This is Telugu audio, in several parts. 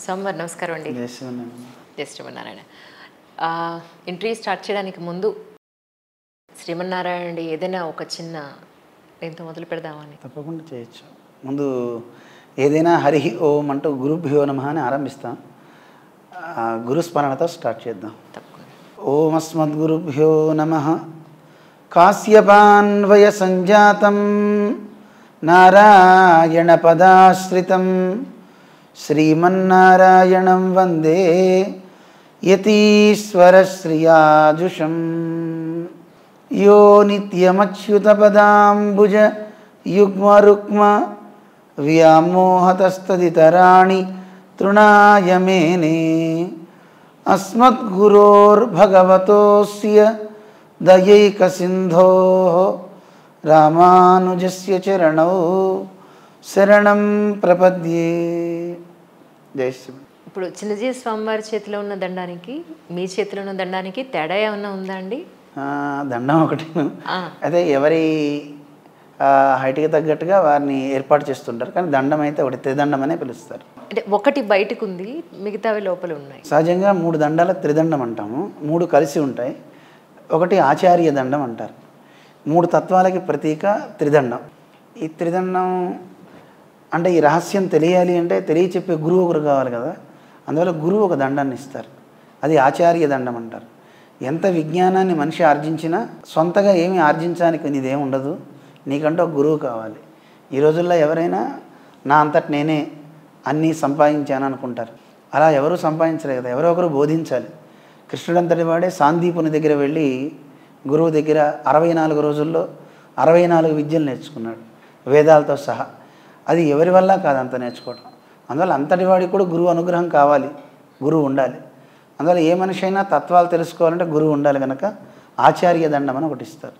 సోమవారం నమస్కారం అండి. జై శ్రీమన్నారాయణ. ఇంటర్వ్యూ స్టార్ట్ చేయడానికి ముందు శ్రీమన్నారాయణ అండి ఏదైనా ఒక చిన్న దీంతో మొదలు పెడదామని. తప్పకుండా చేయొచ్చు. ముందు ఏదైనా హరి ఓం అంటూ గురుభ్యో నమః అని ఆరంభిస్తాం. గురుస్మరణతో స్టార్ట్ చేద్దాం. తప్పకుండా. ఓం అస్మద్గురుభ్యో నమః. కాశ్యపాన్వయ సంజాతం నారాయణ పదాశ్రితం శ్రీమన్నారాయణం వందే యతీశ్వరశ్రియాజుషం. యో నిత్యమచ్యుతపదాంబుజ యుగ్మరుక్మ వ్యామోహతస్తదితరాణి తృణాయ మేనే. అస్మద్గురోర్భగవతోస్య దయైకసింధోః రామానుజస్య చరణౌ శరణం ప్రపద్యే. జై శ్రీ. ఇప్పుడు చిన్నజీ స్వామివారి చేతిలో ఉన్న దండానికి మీ చేతిలో ఉన్న దండానికి తేడా ఏమన్నా ఉందా అండి? దండం ఒకటి. అదే ఎవరి హైట్కి తగ్గట్టుగా వారిని ఏర్పాటు చేస్తుంటారు, కానీ దండం అయితే ఒకటి త్రిదండం అనే పిలుస్తారు. అంటే ఒకటి బయటకు ఉంది, మిగతావి లోపల ఉన్నాయి. సహజంగా 3 దండాల త్రిదండం అంటాము. 3 కలిసి ఉంటాయి. ఒకటి ఆచార్య దండం అంటారు. 3 తత్వాలకి ప్రతీక త్రిదండం. ఈ త్రిదండం అంటే ఈ రహస్యం తెలియాలి అంటే తెలియచెప్పే గురువు ఒకరు కావాలి కదా. అందువల్ల గురువు ఒక దండాన్ని ఇస్తారు. అది ఆచార్య దండం అంటారు. ఎంత విజ్ఞానాన్ని మనిషి ఆర్జించినా సొంతగా ఏమి ఆర్జించడానికి నీదేమి ఉండదు, నీకంటూ ఒక గురువు కావాలి. ఈ రోజుల్లో ఎవరైనా నా అంతటి నేనే అన్నీ సంపాదించాను అనుకుంటారు. అలా ఎవరూ సంపాదించలేదు కదా, ఎవరో ఒకరు బోధించాలి. కృష్ణుడంతటి వాడే సాందీపుని దగ్గర వెళ్ళి గురువు దగ్గర 64 రోజుల్లో 64 విద్యలు నేర్చుకున్నాడు, వేదాలతో సహా. అది ఎవరి వల్ల కాదు అంత నేర్చుకోవడం. అందువల్ల అంతటి వాడికి కూడా గురువు అనుగ్రహం కావాలి, గురువు ఉండాలి. అందువల్ల ఏ మనిషి అయినా తత్వాలు తెలుసుకోవాలంటే గురువు ఉండాలి కనుక ఆచార్య దండం అని ఒకటి ఇస్తారు.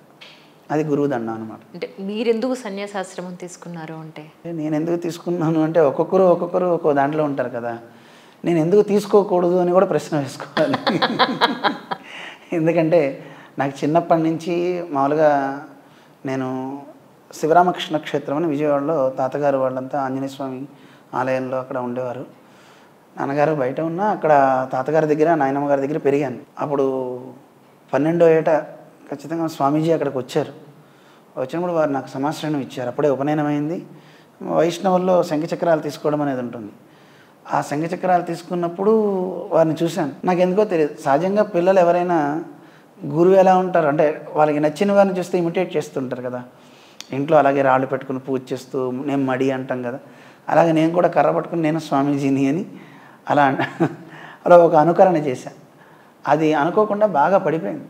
అది గురువు దండం అనమాట. అంటే మీరెందుకు సన్యాసాశ్రమం తీసుకున్నారు అంటే? నేను ఎందుకు తీసుకున్నాను అంటే ఒక్కొక్కరు ఒక్కో దాంట్లో ఉంటారు కదా. నేను ఎందుకు తీసుకోకూడదు అని కూడా ప్రశ్న వేసుకోవాలి. ఎందుకంటే నాకు చిన్నప్పటి నుంచి మామూలుగా నేను శివరామకృష్ణ క్షేత్రం అని విజయవాడలో తాతగారు వాళ్ళంతా ఆంజనేయ స్వామి ఆలయంలో అక్కడ ఉండేవారు. నాన్నగారు బయట ఉన్నా అక్కడ తాతగారి దగ్గర నాయనమ్మ గారి దగ్గర పెరిగాను. అప్పుడు 12వ ఏట ఖచ్చితంగా స్వామీజీ అక్కడికి వచ్చారు. వచ్చినప్పుడు వారు నాకు సమాశ్రయం ఇచ్చారు. అప్పుడే ఉపనయనమైంది. వైష్ణవుల్లో శంఖచక్రాలు తీసుకోవడం అనేది ఉంటుంది. ఆ శంఖచక్రాలు తీసుకున్నప్పుడు వారిని చూశాను. నాకు ఎందుకో తెలియదు, సహజంగా పిల్లలు ఎవరైనా గురువు ఎలా ఉంటారు అంటే వాళ్ళకి నచ్చిన వారిని చూస్తే ఇమిటేట్ చేస్తుంటారు కదా. ఇంట్లో అలాగే రాళ్ళు పెట్టుకుని పూజ చేస్తూ నేను మడి అంటాం కదా, అలాగే నేను కూడా కర్ర పట్టుకుని నేను స్వామీజీని అని అలా ఒక అనుకరణ చేశాను. అది అనుకోకుండా బాగా పడిపోయింది.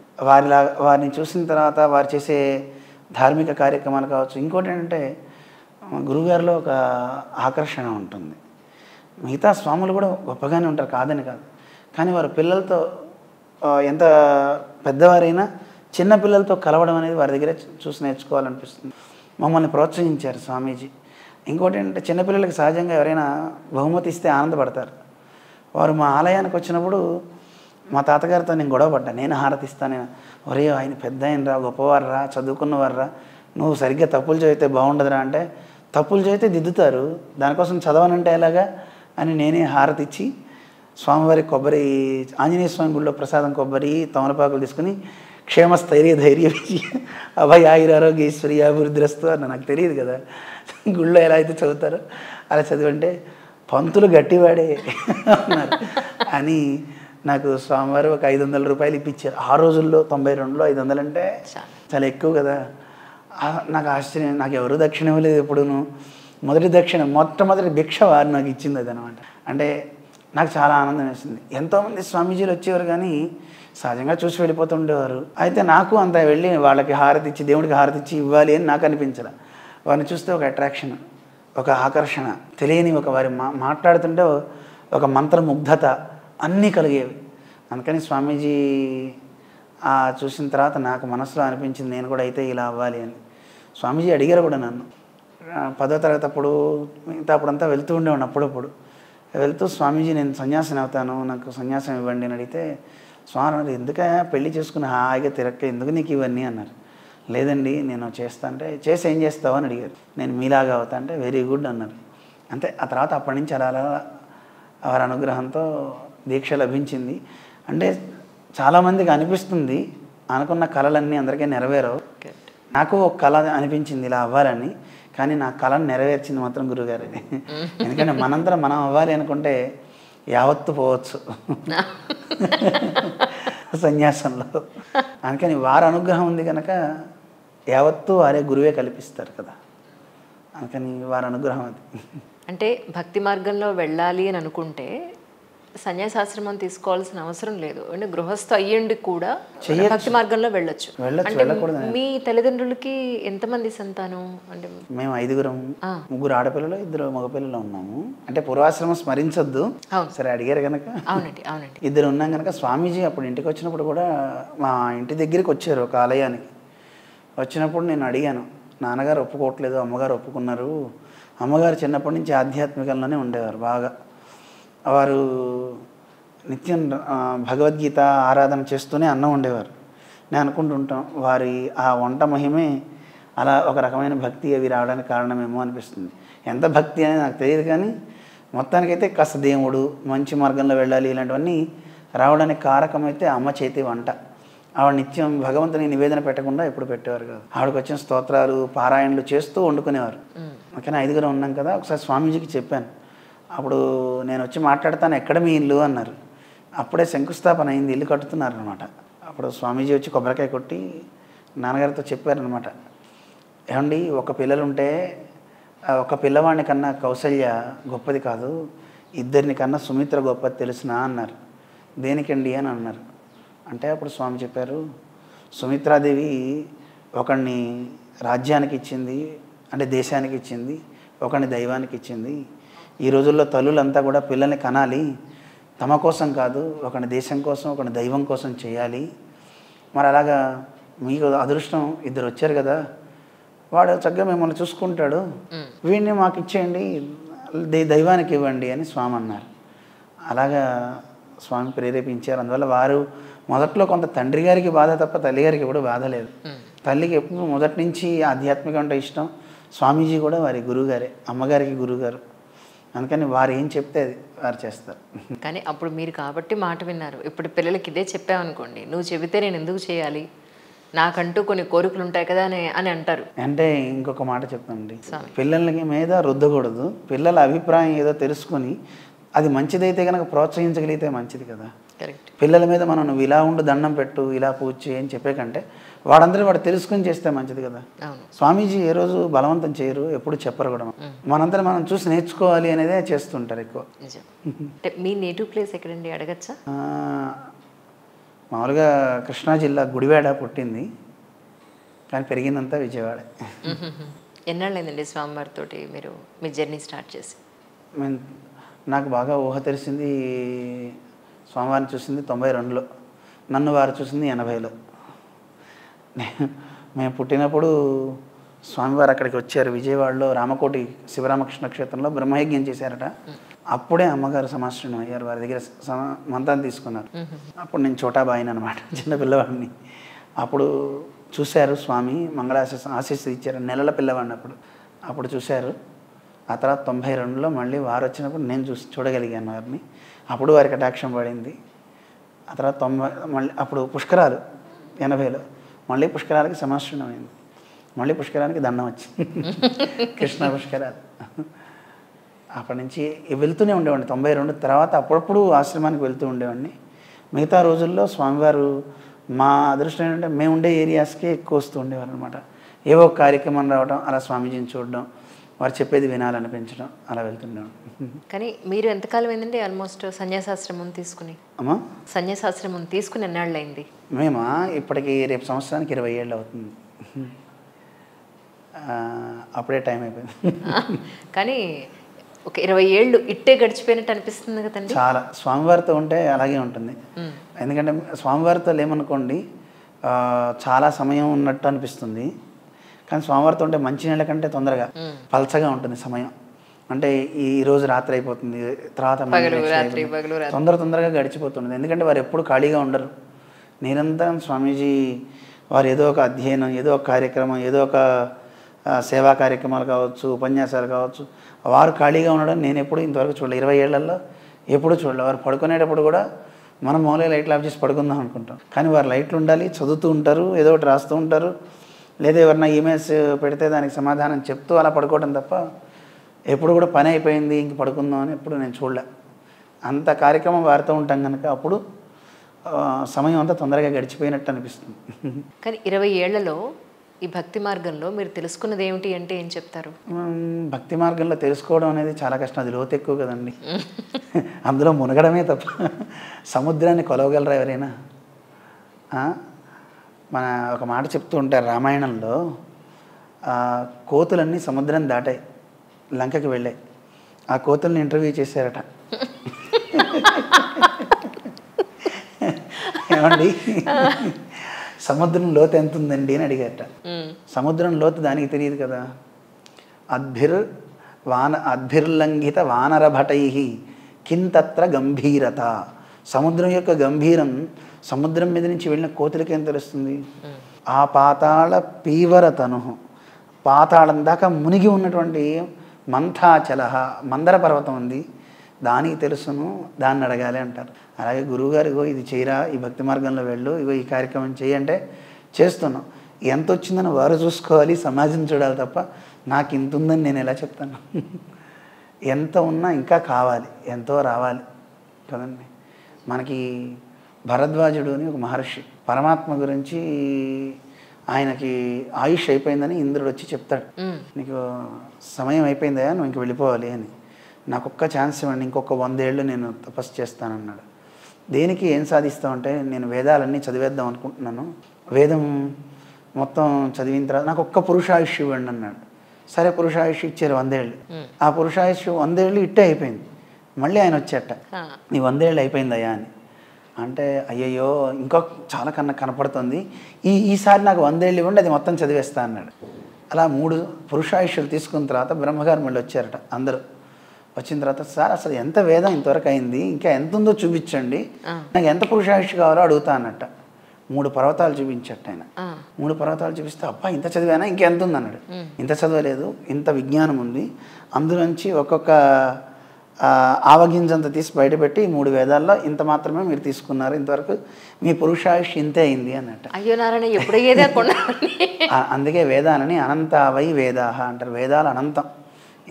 వారిని చూసిన తర్వాత వారు చేసే ధార్మిక కార్యక్రమాలు కావచ్చు. ఇంకోటి ఏంటంటే గురువుగారిలో ఒక ఆకర్షణ ఉంటుంది. మిగతా స్వాములు కూడా గొప్పగానే ఉంటారు, కాదని కాదు. కానీ వారు పిల్లలతో ఎంత పెద్దవారైనా చిన్న పిల్లలతో కలవడం అనేది వారి దగ్గర చూసి నేర్చుకోవాలనిపిస్తుంది. మమ్మల్ని ప్రోత్సహించారు స్వామీజీ. ఇంకోటి ఏంటంటే చిన్నపిల్లలకి సహజంగా ఎవరైనా బహుమతి ఇస్తే ఆనందపడతారు. వారు మా ఆలయానికి వచ్చినప్పుడు మా తాతగారితో నేను గొడవ పడ్డా, నేను హారతి ఇస్తాను. ఒరే ఆయన పెద్ద ఆయనరా, గొప్పవారురా, చదువుకున్నవారురా, నువ్వు సరిగ్గా తప్పులు చదివితే బాగుండదురా అంటే, తప్పులు చదివితే దిద్దుతారు, దానికోసం చదవనంటే ఎలాగా అని నేనే హారతి ఇచ్చి స్వామివారి కొబ్బరి ఆంజనేయ స్వామి గుడిలో ప్రసాదం కొబ్బరి తమలపాకులు తీసుకుని క్షేమస్థైర్య ధైర్య విజయ అభయ ఆయురారోగ్య ఈశ్వర్య అభివృద్ధిరస్తు అన్న. నాకు తెలియదు కదా గుళ్ళో ఎలా అయితే చదువుతారో అలా చదివంటే పంతులు గట్టివాడే అన్నారు అని నాకు స్వామివారు ఒక 500 రూపాయలు ఇప్పించారు. ఆ రోజుల్లో 92లో 500 అంటే చాలా ఎక్కువ కదా. నాకు ఆశ్చర్యం, నాకు ఎవరు దక్షిణ ఇవ్వలేదు ఎప్పుడును. మొట్టమొదటి భిక్ష వారు నాకు ఇచ్చింది అది అనమాట. అంటే నాకు చాలా ఆనందం వేసింది. ఎంతోమంది స్వామీజీలు వచ్చేవారు కానీ సహజంగా చూసి వెళ్ళిపోతుండేవారు. అయితే నాకు అంత వెళ్ళి వాళ్ళకి హారతి ఇచ్చి దేవుడికి హారతి ఇచ్చి ఇవ్వాలి అని నాకు అనిపించలే. వారిని చూస్తే ఒక అట్రాక్షన్, ఒక ఆకర్షణ, తెలియని ఒక వారి మాట్లాడుతుంటే ఒక మంత్రముగ్ధత అన్నీ కలిగేవి. అందుకని స్వామీజీ చూసిన తర్వాత నాకు మనసులో అనిపించింది నేను కూడా అయితే ఇలా అవ్వాలి అని. స్వామీజీ అడిగారు కూడా నన్ను 10వ తరగతి అప్పుడు, మిగతా అప్పుడంతా వెళ్తూ ఉండేవాడిని. అప్పుడప్పుడు వెళ్తూ స్వామీజీ నేను సన్యాసిని అవుతాను, నాకు సన్యాసం ఇవ్వండి అని అడిగితే స్వామి ఎందుక పెళ్లి చేసుకుని హాయిగా తిరక్క ఎందుకు నీకు ఇవన్నీ అన్నారు. లేదండి నేను చేస్తా అంటే చేసి ఏం చేస్తావు అని అడిగారు. నేను మీలాగా అవుతా అంటే వెరీ గుడ్ అన్నారు. అంతే. ఆ తర్వాత అప్పటి నుంచి అలా వారి అనుగ్రహంతో దీక్ష లభించింది. అంటే చాలామందికి అనిపిస్తుంది అనుకున్న కళలన్నీ అందరికీ నెరవేరవు. నాకు ఒక కళ అనిపించింది ఇలా అవ్వాలని, కానీ నా కళను నెరవేర్చింది మాత్రం గురుగారే. ఎందుకంటే మనందరం మనం అవ్వాలి అనుకుంటే యావత్తు పోవచ్చు సన్యాసంలో. అందుకని వారి అనుగ్రహం ఉంది కనుక యావత్తు వారే గురువే కల్పిస్తారు కదా, అందుకని వారి అనుగ్రహం అది. అంటే భక్తి మార్గంలో వెళ్ళాలి అని అనుకుంటే సన్యాసాశ్రమం తీసుకోవాల్సిన అవసరం లేదు. అంటే గృహస్థ అయ్యండి కూడా భక్తి మార్గంలో వెళ్ళొచ్చు. మీ తల్లిదండ్రులకి ఎంతమంది సంతానం? అంటే మేము 5గురం, 3 ఆడపిల్లలు 2 మగపిల్లలు ఉన్నాము. అంటే పూర్వాశ్రమం స్మరించొద్దు, సరే అడిగారు కనుక. అవునండి అవునండి. 2 ఉన్నాం కనుక స్వామీజీ అప్పుడు ఇంటికి వచ్చినప్పుడు కూడా మా ఇంటి దగ్గరికి వచ్చారు ఒక ఆలయానికి. వచ్చినప్పుడు నేను అడిగాను, నాన్నగారు ఒప్పుకోవట్లేదు, అమ్మగారు ఒప్పుకున్నారు. అమ్మగారు చిన్నప్పటి నుంచి ఆధ్యాత్మికంలోనే ఉండేవారు బాగా. వారు నిత్యం భగవద్గీత ఆరాధన చేస్తూనే అన్నం ఉండేవారు. నేను అనుకుంటుంటాం వారి ఆ వంట మహిమే అలా ఒక రకమైన భక్తి అవి రావడానికి కారణమేమో అనిపిస్తుంది. ఎంత భక్తి అనేది నాకు తెలియదు, కానీ మొత్తానికైతే కాస్త దేవుడు మంచి మార్గంలో వెళ్ళాలి ఇలాంటివన్నీ రావడానికి కారకమైతే అమ్మ చేతి వంట. ఆవిడ నిత్యం భగవంతుని నివేదన పెట్టకుండా ఎప్పుడు పెట్టేవారు కాదు. ఆవిడకి వచ్చిన స్తోత్రాలు పారాయణలు చేస్తూ వండుకునేవారు. కానీ 5గురం ఉన్నాం కదా, ఒకసారి స్వామీజీకి చెప్పాను. అప్పుడు నేను వచ్చి మాట్లాడతాను, ఎక్కడ మీ ఇల్లు అన్నారు. అప్పుడే శంకుస్థాపన అయింది, ఇల్లు కట్టుతున్నారు అనమాట. అప్పుడు స్వామీజీ వచ్చి కొబ్బరికాయ కొట్టి నాన్నగారితో చెప్పారనమాట, ఏమండి ఒక పిల్లలుంటే ఒక పిల్లవాడిని కన్నా కౌసల్య గొప్పది కాదు, 2 కన్నా సుమిత్ర గొప్పది తెలుసునా అన్నారు. దేనికండి అని అన్నారు. అంటే అప్పుడు స్వామి చెప్పారు, సుమిత్రాదేవి ఒకడిని రాజ్యానికి ఇచ్చింది, అంటే దేశానికి ఇచ్చింది, ఒకడిని దైవానికి ఇచ్చింది. ఈ రోజుల్లో తల్లులంతా కూడా పిల్లల్ని కనాలి, తమ కోసం కాదు, ఒకని దేశం కోసం ఒకని దైవం కోసం చేయాలి. మరి అలాగా మీకు అదృష్టం 2 వచ్చారు కదా, వాడు చక్కగా మిమ్మల్ని చూసుకుంటాడు, వీడిని మాకు ఇచ్చేయండి, దైవానికి ఇవ్వండి అని స్వామి అన్నారు. అలాగా స్వామి ప్రేరేపించారు. అందువల్ల వారు మొదట్లో కొంత తండ్రి గారికి బాధ తప్ప తల్లిగారికి ఎప్పుడు బాధ లేదు. తల్లికి ఎప్పుడు మొదటి నుంచి ఆధ్యాత్మికం అంటే ఇష్టం. స్వామీజీ కూడా వారి గురువుగారే, అమ్మగారికి గురువుగారు. అందుకని వారు ఏం చెప్తే అది వారు చేస్తారు. కానీ అప్పుడు మీరు కాబట్టి మాట విన్నారు. ఇప్పుడు పిల్లలకి ఇదే చెప్పామనుకోండి, నువ్వు చెబితే నేను ఎందుకు చేయాలి, నాకంటూ కొన్ని కోరికలు ఉంటాయి కదా అని అంటారు. అంటే ఇంకొక మాట చెప్తానండి, పిల్లలకి మీద రుద్దకూడదు. పిల్లల అభిప్రాయం ఏదో తెలుసుకొని అది మంచిదైతే కనుక ప్రోత్సహించగలిగితే మంచిది కదా. కరెక్ట్. పిల్లల మీద మనం నువ్వు ఇలా ఉండు, దండం పెట్టు, ఇలా పూజ చేయని చెప్పే కంటే వాడందరూ వాడు తెలుసుకొని చేస్తే మంచిది కదా. స్వామీజీ ఏ రోజు బలవంతం చేయరు, ఎప్పుడు చెప్పరు కూడా. మనందరం మనం చూసి నేర్చుకోవాలి అనేదే చేస్తుంటారు ఎక్కువ. మీ నేటివ్ ప్లేస్ ఎక్కడండి అడగచ్చా? మామూలుగా కృష్ణా జిల్లా గుడివాడ పుట్టింది, కానీ పెరిగిందంతా విజయవాడ. ఎన్నాళ్ళైందండి స్వామివారితో మీరు మీ జర్నీ స్టార్ట్ చేసి? నాకు బాగా ఊహ తెలిసింది, స్వామివారిని చూసింది 92లో, నన్ను వారు చూసింది 80లో. మేము పుట్టినప్పుడు స్వామివారు అక్కడికి వచ్చారు, విజయవాడలో రామకోటి శివరామకృష్ణ క్షేత్రంలో బ్రహ్మయజ్ఞం చేశారట. అప్పుడే అమ్మగారు సమాశ్రయం అయ్యారు, వారి దగ్గర మంతాన్ని తీసుకున్నారు. అప్పుడు నేను చోటాబాయిని అనమాట, చిన్న పిల్లవాడిని. అప్పుడు చూశారు స్వామి, ఆశీస్సు ఇచ్చారు, నెలల పిల్లవాడిని అప్పుడు చూశారు. ఆ తర్వాత 92లో మళ్ళీ వారు వచ్చినప్పుడు నేను చూడగలిగాను వారిని. అప్పుడు వారికి కటాక్షం పడింది. ఆ తర్వాత 90 మళ్ళీ అప్పుడు పుష్కరాలు 80లో, మళ్ళీ పుష్కరాలకి సమాశ్రయం అయింది, మళ్ళీ పుష్కరానికి దండం వచ్చింది, కృష్ణ పుష్కరాలు. అప్పటి నుంచి వెళ్తూనే ఉండేవాడిని. 92 తర్వాత అప్పుడప్పుడు ఆశ్రమానికి వెళ్తూ ఉండేవాడిని. మిగతా రోజుల్లో స్వామివారు మా అదృష్టం ఏంటంటే మేము ఉండే ఏరియాస్కే ఎక్కువ వస్తూ ఉండేవారు అనమాట. ఏవో కార్యక్రమం రావడం, అలా స్వామీజీని చూడడం, వారు చెప్పేది వినాలనిపించడం, అలా వెళ్తుండేవాడు. కానీ మీరు ఎంతకాలం అయిందండి ఆల్మోస్ట్ సన్యాసాశ్రమం తీసుకుని? అమ్మా, సన్యాసాశ్రమం తీసుకుని ఎన్నాళ్ళు అయింది? మేమా ఇప్పటికి రేపు సంవత్సరానికి 20 ఏళ్ళు అవుతుంది. అప్పుడే టైం అయిపోయింది. కానీ ఒక 20 ఏళ్ళు ఇట్టే గడిచిపోయినట్టు అనిపిస్తుంది కదండి. చాలా స్వామివారితో ఉంటే అలాగే ఉంటుంది. ఎందుకంటే స్వామివారితో లేమనుకోండి చాలా సమయం ఉన్నట్టు అనిపిస్తుంది, కానీ స్వామివారితో ఉంటే మంచినీళ్ళ కంటే తొందరగా పల్చగా ఉంటుంది సమయం. అంటే ఈరోజు రాత్రి అయిపోతుంది, తర్వాత తొందరగా గడిచిపోతుంది. ఎందుకంటే వారు ఎప్పుడు ఖాళీగా ఉండరు, నిరంతరం స్వామీజీ వారు ఏదో ఒక అధ్యయనం, ఏదో ఒక కార్యక్రమం, ఏదో ఒక సేవా కార్యక్రమాలు కావచ్చు, ఉపన్యాసాలు కావచ్చు, వారు ఖాళీగా ఉండడం నేను ఎప్పుడు ఇంతవరకు చూడలేదు. 20 ఏళ్లలో ఎప్పుడు చూడాలి. వారు పడుకునేటప్పుడు కూడా మనం మామూలుగా లైట్లు ఆఫ్ చేసి పడుకుందాం అనుకుంటాం, కానీ వారు లైట్లు ఉండాలి, చదువుతూ ఉంటారు, ఏదో ఒకటి రాస్తూ ఉంటారు, లేదా ఎవరైనా ఈమెయిల్స్ పెడితే దానికి సమాధానం చెప్తూ అలా పడుకోవడం తప్ప ఎప్పుడు కూడా పని అయిపోయింది ఇంక పడుకుందాం అని ఎప్పుడు నేను చూడలే. అంత కార్యక్రమం వారితో ఉంటాం కనుక అప్పుడు సమయం అంతా తొందరగా గడిచిపోయినట్టు అనిపిస్తుంది. కానీ 20 ఏళ్లలో ఈ భక్తి మార్గంలో మీరు తెలుసుకున్నది ఏమిటి అంటే ఏం చెప్తారు? భక్తి మార్గంలో తెలుసుకోవడం అనేది చాలా కష్టం, అది లోతు ఎక్కువ కదండి. అందులో మునగడమే తప్ప సముద్రాన్ని కొలవగలరా ఎవరైనా? మన ఒక మాట చెప్తూ ఉంటారు రామాయణంలో, కోతులన్నీ సముద్రం దాటాయి, లంకకి వెళ్ళాయి, ఆ కోతుల్ని ఇంటర్వ్యూ చేశారట. ఏమండి సముద్రం లోతు ఎంత ఉందండి అని అడిగారట. సముద్రం లోతు దానికి తెలియదు కదా. అద్భిర్లంఘిత వానరభటై కింతత్ర గంభీరత. సముద్రం యొక్క గంభీరం సముద్రం మీద నుంచి వెళ్ళిన కోతులకి ఏం తెలుస్తుంది? ఆ పాతాళ పీవరతను, పాతాళం దాకా మునిగి ఉన్నటువంటి మంథాచల మందర పర్వతం ఉంది, దానికి తెలుసును, దాన్ని అడగాలి అంటారు. అలాగే గురువుగారు ఇగో ఇది చేయరా, ఈ భక్తి మార్గంలో వెళ్ళు, ఇగో ఈ కార్యక్రమం చేయంటే చేస్తున్నాం. ఎంత వచ్చిందని వారు చూసుకోవాలి, సమాజం చూడాలి తప్ప నాకు ఇంత ఉందని నేను ఎలా చెప్తాను? ఎంత ఉన్నా ఇంకా కావాలి, ఎంతో రావాలి కదండి. మనకి భరద్వాజుడు అని ఒక మహర్షి పరమాత్మ గురించి, ఆయనకి ఆయుష్ అయిపోయిందని ఇంద్రుడు వచ్చి చెప్తాడు, నీకు సమయం అయిపోయిందయా, నువ్వు ఇంక వెళ్ళిపోవాలి అని, నాకు ఒక్క ఛాన్స్ ఇవ్వండి, ఇంకొక 100 ఏళ్ళు నేను తపస్సు చేస్తానన్నాడు. దేనికి ఏం సాధిస్తామంటే, నేను వేదాలన్నీ చదివేద్దాం అనుకుంటున్నాను, వేదం మొత్తం చదివిన తర్వాత నాకు ఒక్క పురుషాయుష్ ఇవ్వండి అన్నాడు. సరే పురుషాయుష్ ఇచ్చారు 100 ఏళ్ళు. ఆ పురుషాయుష్ 100 ఏళ్ళు ఇట్టే అయిపోయింది. మళ్ళీ ఆయన వచ్చేట, నీ 100 ఏళ్ళు అయిపోయిందయ్యా అని అంటే, అయ్యయ్యో ఇంకో చాలా కనపడుతుంది, ఈసారి నాకు 100 ఏళ్ళు ఇవ్వండి, అది మొత్తం చదివేస్తా అన్నాడు. అలా 3 పురుషాయుష్యులు తీసుకున్న తర్వాత బ్రహ్మగారు మళ్ళీ వచ్చారట. అందరూ వచ్చిన తర్వాత, సార్ అసలు ఎంత వేదం ఇంతవరకు అయింది, ఇంకా ఎంత ఉందో చూపించండి, నాకు ఎంత పురుషాయుష్ కావాలో అడుగుతా అన్నట్ట. 3 పర్వతాలు చూపించట ఆయన. 3 పర్వతాలు చూపిస్తే, అబ్బా ఇంత చదివానా, ఇంకెంత ఉంది అన్నాడు. ఇంత చదవలేదు, ఇంత విజ్ఞానం ఉంది, అందులోంచి ఒక్కొక్క ఆవగింజంత తీసి బయటపెట్టి 3 వేదాల్లో ఇంత మాత్రమే మీరు తీసుకున్నారు, ఇంతవరకు మీ పురుషాయుష్ ఇంతే అయింది అన్నట్ట. అయ్యో నారాయణ ఎప్పుడయ్యేదే. అందుకే వేదాలని అనంతావై వేదాహ అంటారు. వేదాలు అనంతం,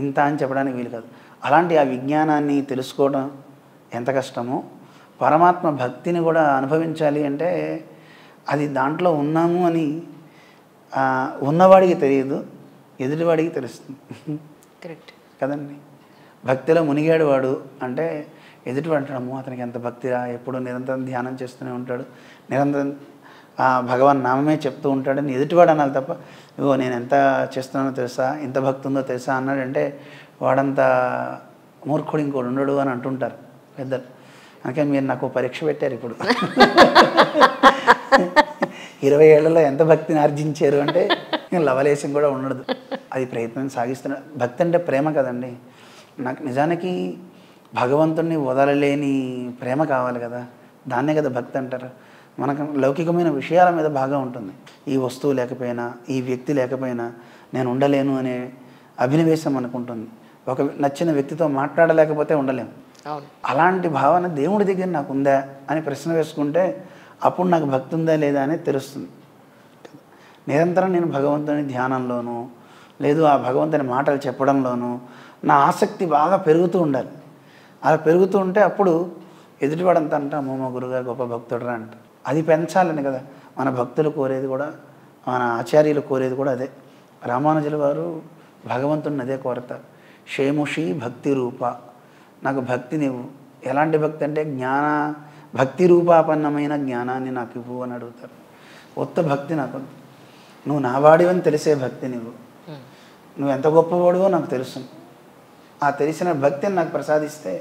ఇంత అని చెప్పడానికి వీలు కాదు. అలాంటి ఆ విజ్ఞానాన్ని తెలుసుకోవడం ఎంత కష్టమో, పరమాత్మ భక్తిని కూడా అనుభవించాలి అంటే అది దాంట్లో ఉన్నాము అని ఉన్నవాడికి తెలియదు, ఎదుటివాడికి తెలుస్తుంది. కరెక్ట్ కదండి. భక్తిలో మునిగాడు వాడు అంటే ఎదుటివాడు అంటాడము అతనికి ఎంత భక్తిరా, ఎప్పుడు నిరంతరం ధ్యానం చేస్తూనే ఉంటాడు, నిరంతరం భగవాన్ నామమే చెప్తూ ఉంటాడని ఎదుటివాడు అనాలి తప్ప, ఇగో నేను ఎంత చేస్తున్నానో తెలుసా, ఎంత భక్తి ఉందో తెలుసా అన్నాడంటే వాడంత మూర్ఖుడు ఇంకోడు ఉండడు అని అంటుంటారు పెద్దలు. అందుకే మీరు నాకు పరీక్ష పెట్టారు ఇప్పుడు. 20 ఏళ్లలో ఎంత భక్తిని ఆర్జించారు అంటే లవలేశం కూడా ఉండదు. అది ప్రయత్నం సాగిస్తున్నా. భక్తి అంటే ప్రేమ కదండి. నాకు నిజానికి భగవంతుడిని వదలలేని ప్రేమ కావాలి కదా, దాన్నే కదా భక్తి అంటారు. మనకు లౌకికమైన విషయాల మీద బాగా ఉంటుంది. ఈ వస్తువు లేకపోయినా, ఈ వ్యక్తి లేకపోయినా నేను ఉండలేను అనే అభినవేశం అనుకుంటుంది. ఒక నచ్చిన వ్యక్తితో మాట్లాడలేకపోతే ఉండలేము. అలాంటి భావన దేవుడి దగ్గర నాకు ఉందా అని ప్రశ్న వేసుకుంటే అప్పుడు నాకు భక్తి ఉందా లేదా అనేది తెలుస్తుంది. నిరంతరం నేను భగవంతుని ధ్యానంలోనూ లేదు ఆ భగవంతుని మాటలు చెప్పడంలోనూ నా ఆసక్తి బాగా పెరుగుతూ ఉండాలి. అలా పెరుగుతూ ఉంటే అప్పుడు ఎదుటివాడంతా అంటా మా గురుగారు గొప్ప భక్తుడురా అంట. అది పెంచాలని కదా మన భక్తులు కోరేది కూడా, మన ఆచార్యులు కోరేది కూడా అదే. రామానుజుల వారు భగవంతుని అదే కోరతారు, షేముషి భక్తి రూప, నాకు భక్తి నీవు. ఎలాంటి భక్తి అంటే భక్తి రూపాపన్నమైన జ్ఞానాన్ని నాకు ఇవ్వు అని అడుగుతారు. కొత్త భక్తి నాకు, నువ్వు నా వాడివని తెలిసే భక్తి నువ్వు ఎంత గొప్పవాడివో నాకు తెలుసు. ఆ తెలిసిన భక్తిని నాకు ప్రసాదిస్తే,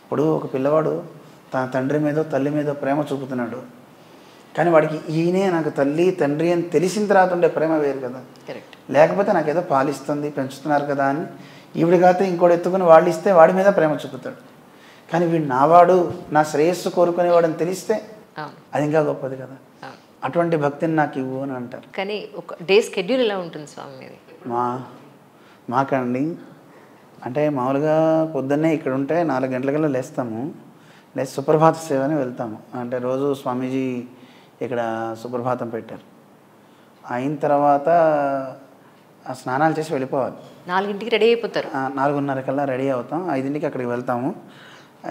ఇప్పుడు ఒక పిల్లవాడు తన తండ్రి మీదో తల్లి మీదో ప్రేమ చూపుతున్నాడు, కానీ వాడికి ఈయనే నాకు తల్లి తండ్రి అని తెలిసిన తర్వాత ఉండే ప్రేమ వేరు కదా. లేకపోతే నాకేదో పాలిస్తుంది పెంచుతున్నారు కదా అని ఈవిడ కాకపోతే ఇంకోటి ఎత్తుకుని వాళ్ళు ఇస్తే వాడి మీద ప్రేమ చూపుతాడు. కానీ వీడు నావాడు, నా శ్రేయస్సు కోరుకునేవాడని తెలిస్తే అది ఇంకా గొప్పది కదా. అటువంటి భక్తిని నాకు ఇవ్వు అని అంటారు. కానీ ఒక డే షెడ్యూల్ ఎలా ఉంటుంది స్వామి మీది? మాకండి అంటే మామూలుగా పొద్దున్నే ఇక్కడ ఉంటే 4 గంటలకల్లా లేస్తాము. లేచి సుప్రభాత సేవ అని వెళ్తాము. అంటే రోజు స్వామీజీ ఇక్కడ సుప్రభాతం పెట్టారు. అయిన తర్వాత స్నానాలు చేసి వెళ్ళిపోవాలి. 4ంటికి రెడీ అయిపోతారు. 4:30 కల్లా రెడీ అవుతాం. 5ంటికి అక్కడికి వెళ్తాము.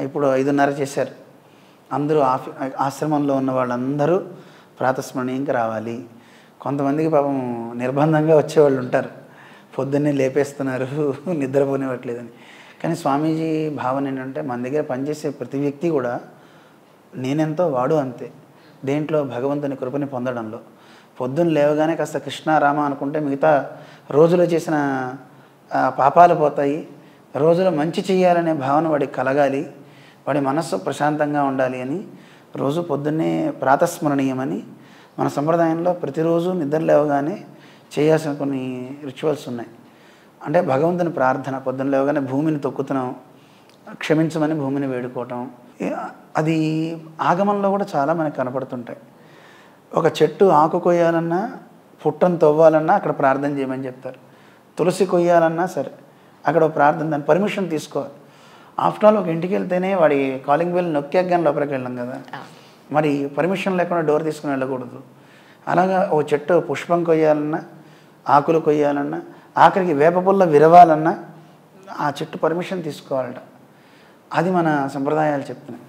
ఇప్పుడు 5:30 చేశారు. అందరూ ఆశ్రమంలో ఉన్న వాళ్ళందరూ ప్రాతస్మరణీయంగా రావాలి. కొంతమందికి పాపం నిర్బంధంగా వచ్చేవాళ్ళు ఉంటారు, పొద్దున్నే లేపేస్తున్నారు, నిద్రపోనివ్వట్లేదని. కానీ స్వామీజీ భావన ఏంటంటే మన దగ్గర పనిచేసే ప్రతి వ్యక్తి కూడా నేనెంతో వాడు అంతే, దేంట్లో భగవంతుని కృపని పొందడంలో. పొద్దున్న లేవగానే కాస్త కృష్ణారామ అనుకుంటే మిగతా రోజులో చేసిన పాపాలు పోతాయి. రోజులో మంచి చేయాలనే భావన వాడికి కలగాలి, వాడి మనస్సు ప్రశాంతంగా ఉండాలి అని రోజు పొద్దున్నే ప్రాతస్మరణీయమని మన సంప్రదాయంలో ప్రతిరోజు నిద్ర లేవగానే చేయాల్సిన కొన్ని రిచువల్స్ ఉన్నాయి. అంటే భగవంతుని ప్రార్థన, పొద్దున్న లేవగానే భూమిని తొక్కుతున్నాం, క్షమించమని భూమిని వేడుకోవటం. అది ఆగమంలో కూడా చాలా మనకు కనపడుతుంటాయి. ఒక చెట్టు ఆకు కొయ్యాలన్నా, పుట్టను తవ్వాలన్నా అక్కడ ప్రార్థన చేయమని చెప్తారు. తులసి కొయ్యాలన్నా సరే అక్కడ ప్రార్థన, దాని పర్మిషన్ తీసుకోవాలి. ఆఫ్టర్ ఆల్ ఒక ఇంటికి వెళ్తేనే వాడి కాలింగ్ బెల్ నొక్కేగానే లోపలికి వెళ్ళాం కదా, మరి పర్మిషన్ లేకుండా డోర్ తీసుకుని వెళ్ళకూడదు. అలాగా ఓ చెట్టు పుష్పం కొయ్యాలన్నా, ఆకులు కొయ్యాలన్నా, ఆఖరికి వేప పుల్ల విరవాలన్నా ఆ చెట్టు పర్మిషన్ తీసుకోవాలట. అది మన సంప్రదాయాలు చెప్తున్నాయి.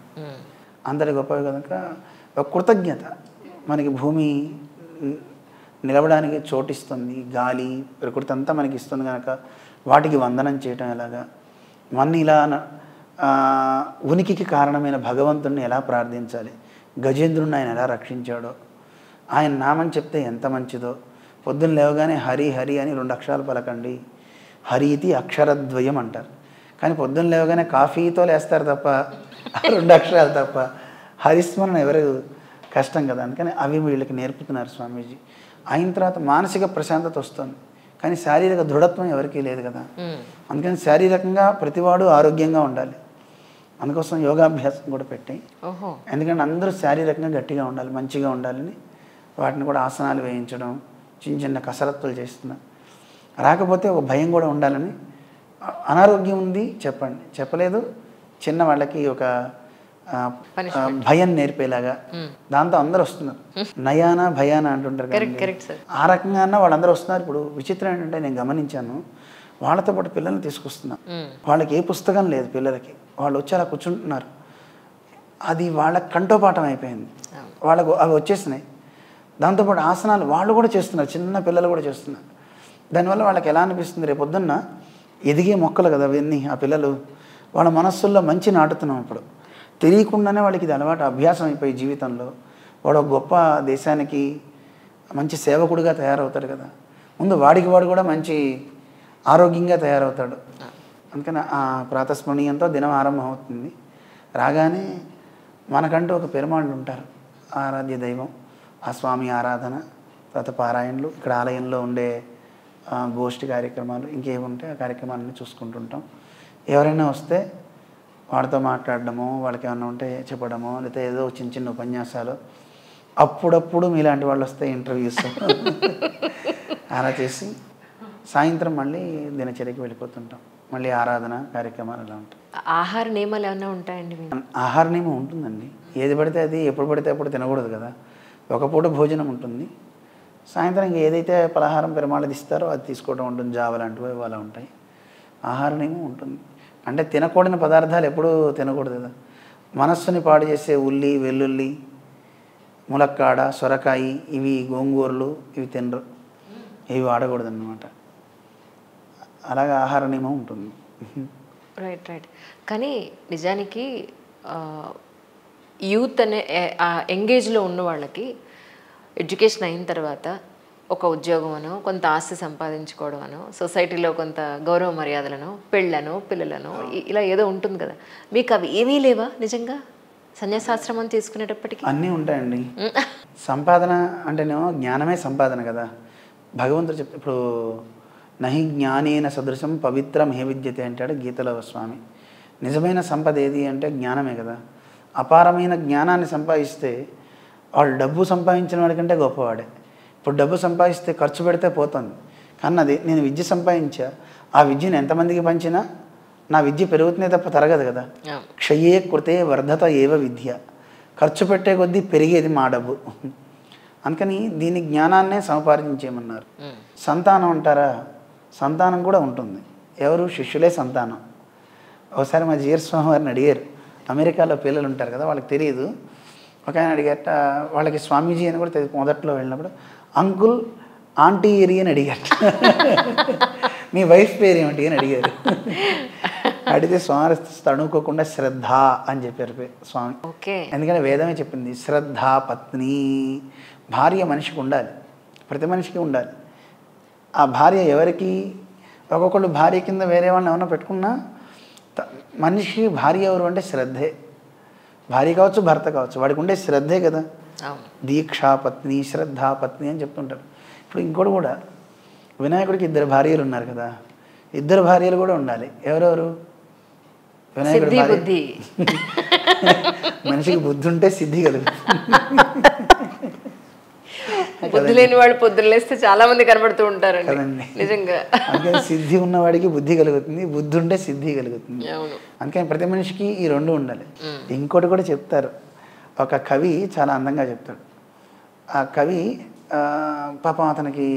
అందరి గొప్పవి కనుక ఒక కృతజ్ఞత, మనకి భూమి నిలవడానికి చోటిస్తుంది, గాలి ప్రకృతి అంతా మనకి ఇస్తుంది కనుక వాటికి వందనం చేయటం ఎలాగా, మన ఇలా ఉనికికి కారణమైన భగవంతుడిని ఎలా ప్రార్థించాలి, గజేంద్రుడిని ఆయన ఎలా రక్షించాడో, ఆయన నామం చెప్తే ఎంత మంచిదో. పొద్దున్న లేవగానే హరి హరి అని 2 అక్షరాలు పలకండి, హరితి అక్షరద్వయం అంటారు. కానీ పొద్దున్న లేవగానే కాఫీతో లేస్తారు తప్ప 2 అక్షరాలు తప్ప హరిస్మరణ ఎవరు కష్టం కదా. అందుకని అవి వీళ్ళకి నేర్పుతున్నారు స్వామీజీ. అయిన తర్వాత మానసిక ప్రశాంతత వస్తుంది, కానీ శారీరక దృఢత్వం ఎవరికీ లేదు కదా. అందుకని శారీరకంగా ప్రతివాడు ఆరోగ్యంగా ఉండాలి. అందుకోసం యోగాభ్యాసం కూడా పెట్టి, ఎందుకంటే అందరూ శారీరకంగా గట్టిగా ఉండాలి, మంచిగా ఉండాలని వాటిని కూడా ఆసనాలు వేయించడం, చిన్న చిన్న కసరత్తులు చేస్తున్నారు. రాకపోతే ఒక భయం కూడా ఉండాలని, అనారోగ్యం ఉంది చెప్పండి, చెప్పలేదు చిన్న వాళ్ళకి ఒక భయం నేర్పేలాగా, దాంతో అందరూ వస్తున్నారు. నయానా భయానా అంటుంటారు కదా, ఆ రకంగా వాళ్ళందరూ వస్తున్నారు. ఇప్పుడు విచిత్రం ఏంటంటే నేను గమనించాను, వాళ్ళతో పాటు పిల్లల్ని తీసుకొస్తున్నాను. వాళ్ళకి ఏ పుస్తకం లేదు పిల్లలకి, వాళ్ళు వచ్చి అలా కూర్చుంటున్నారు. అది వాళ్ళకి కంఠోపాఠం అయిపోయింది, వాళ్ళకు అవి వచ్చేసినాయి. దాంతోపాటు ఆసనాలు వాళ్ళు కూడా చేస్తున్నారు, చిన్న పిల్లలు కూడా చేస్తున్నారు. దానివల్ల వాళ్ళకి ఎలా అనిపిస్తుంది, రేపు పొద్దున్న ఎదిగే మొక్కలు కదా అవన్నీ, ఆ పిల్లలు వాళ్ళ మనస్సుల్లో మంచి నాటుతున్నాం. ఇప్పుడు తెలియకుండానే వాళ్ళకి ఇది అలవాటు, అభ్యాసం అయిపోయి జీవితంలో వాడు ఒక గొప్ప దేశానికి మంచి సేవకుడిగా తయారవుతాడు కదా. ముందు వాడికి వాడు కూడా మంచి ఆరోగ్యంగా తయారవుతాడు. అందుకని ఆ ప్రాతస్మరణీయంతో దినం ఆరంభం అవుతుంది. రాగానే మనకంటూ ఒక పెరుమాళ్ళు ఉంటారు, ఆరాధ్య దైవం, ఆ స్వామి ఆరాధన, తర్వాత పారాయణలు, ఇక్కడ ఆలయంలో ఉండే గోష్ఠి కార్యక్రమాలు, ఇంకేముంటే ఆ కార్యక్రమాలన్నీ చూసుకుంటుంటాం. ఎవరైనా వస్తే వాడితో మాట్లాడడమో, వాళ్ళకి ఏమైనా ఉంటే చెప్పడమో, లేకపోతే ఏదో చిన్న చిన్న ఉపన్యాసాలు, అప్పుడప్పుడు మీలాంటి వాళ్ళు వస్తే ఇంటర్వ్యూస్ అలా చేసి సాయంత్రం మళ్ళీ దినచర్యకి వెళ్ళిపోతుంటాం. మళ్ళీ ఆరాధన కార్యక్రమాలు అలా ఉంటాయి. ఆహార నియమాలు ఏమైనా ఉంటాయండి? ఆహార నియమం ఉంటుందండి, ఏది పడితే అది ఎప్పుడు పడితే అప్పుడు తినకూడదు కదా. ఒక పూట భోజనం ఉంటుంది, సాయంత్రం ఏదైతే పలహారం పెరుమాళది ఇస్తారో అది తీసుకోవడం ఉంటుంది, జావ లాంటివి అలా ఉంటాయి. ఆహార నియమం ఉంటుంది. అంటే తినకూడని పదార్థాలు ఎప్పుడూ తినకూడదు కదా. మనస్సుని పాడు చేసే ఉల్లి, వెల్లుల్లి, ములక్కాడ, సొరకాయ, ఇవి గోంగూరలు ఇవి తినరు, ఇవి వాడకూడదు అన్నమాట. అలాగే ఆహార నియమం ఉంటుంది. Right right. కానీ నిజానికి యూత్ అనే ఎంగేజ్లో ఉన్న వాళ్ళకి ఎడ్యుకేషన్ అయిన తర్వాత ఒక ఉద్యోగం అనో, కొంత ఆస్తి సంపాదించుకోవడం అనో, సొసైటీలో కొంత గౌరవ మర్యాదలను, పెళ్ళను, పిల్లలను, ఇలా ఏదో ఉంటుంది కదా. మీకు అవి ఏమీ లేవా నిజంగా సన్యాసాశ్రమం తీసుకునేటప్పటికి? అన్నీ ఉంటాయండి. సంపాదన అంటేనేమో జ్ఞానమే సంపాదన కదా. భగవంతుడు చెప్తే, ఇప్పుడు నహి జ్ఞానేన సదృశం పవిత్రం హే విద్యతే అంటాడు గీతలో స్వామి. నిజమైన సంపద ఏది అంటే జ్ఞానమే కదా. అపారమైన జ్ఞానాన్ని సంపాదిస్తే వాళ్ళు డబ్బు సంపాదించిన వాడికంటే గొప్పవాడే. ఇప్పుడు డబ్బు సంపాదిస్తే ఖర్చు పెడితే పోతుంది, కానీ అది నేను విద్య సంపాదించా, ఆ విద్యను ఎంతమందికి పంచినా నా విద్య పెరుగుతుందే తప్ప తరగదు కదా. క్షయే కృతే వర్ధత ఏవ విద్య, ఖర్చు పెట్టే కొద్దీ పెరిగేది మా డబ్బు. అందుకని దీని జ్ఞానాన్నే సముపార్జించేయమన్నారు. సంతానం అంటారా, సంతానం కూడా ఉంటుంది. ఎవరు? శిష్యులే సంతానం. ఒకసారి మా జీఆర్ స్వామి వారిని అడిగారు, అమెరికాలో పిల్లలు ఉంటారు కదా, వాళ్ళకి తెలియదు. ఒక ఆయన అడిగారట, వాళ్ళకి స్వామీజీ అని కూడా తెలియదు. మొదట్లో వెళ్ళినప్పుడు అంకుల్ ఆంటీ ఏరి అని అడిగారట. మీ వైఫ్ పేరు ఏమిటి అని అడిగారు. అడిగితే స్వామి తడుకోకుండా శ్రద్ధ అని చెప్పారు స్వామి. ఎందుకంటే వేదమే చెప్పింది శ్రద్ధ పత్ని. భార్య మనిషికి ఉండాలి, ప్రతి మనిషికి ఉండాలి. ఆ భార్య ఎవరికి? ఒక్కొక్కళ్ళు భార్య కింద వేరే వాళ్ళని ఏమన్నా పెట్టుకున్నా మనిషికి భార్య ఎవరు అంటే శ్రద్ధే. భార్య కావచ్చు, భర్త కావచ్చు, వాడికి ఉండే శ్రద్ధే కదా. దీక్షా పత్ని, శ్రద్ధా పత్ని అని చెప్తుంటారు. ఇప్పుడు ఇంకోటి కూడా, వినాయకుడికి 2 భార్యలు ఉన్నారు కదా, 2 భార్యలు కూడా ఉండాలి. ఎవరెవరు? వినాయకుడి భార్య. మనిషికి బుద్ధి ఉంటే సిద్ధి కలుగుతుంది. బుద్ధి లేని వాళ్ళు పొద్దున్న లేస్తే చాలా మంది కనబడుతూ ఉంటారు కదండి. నిజంగా అందుకని సిద్ధి ఉన్నవాడికి బుద్ధి కలుగుతుంది, బుద్ధి ఉంటే సిద్ధి కలుగుతుంది. అందుకని ప్రతి మనిషికి ఈ 2 ఉండాలి. ఇంకోటి కూడా చెప్తారు, ఒక కవి చాలా అందంగా చెప్తాడు. ఆ కవి పాపం అతనికి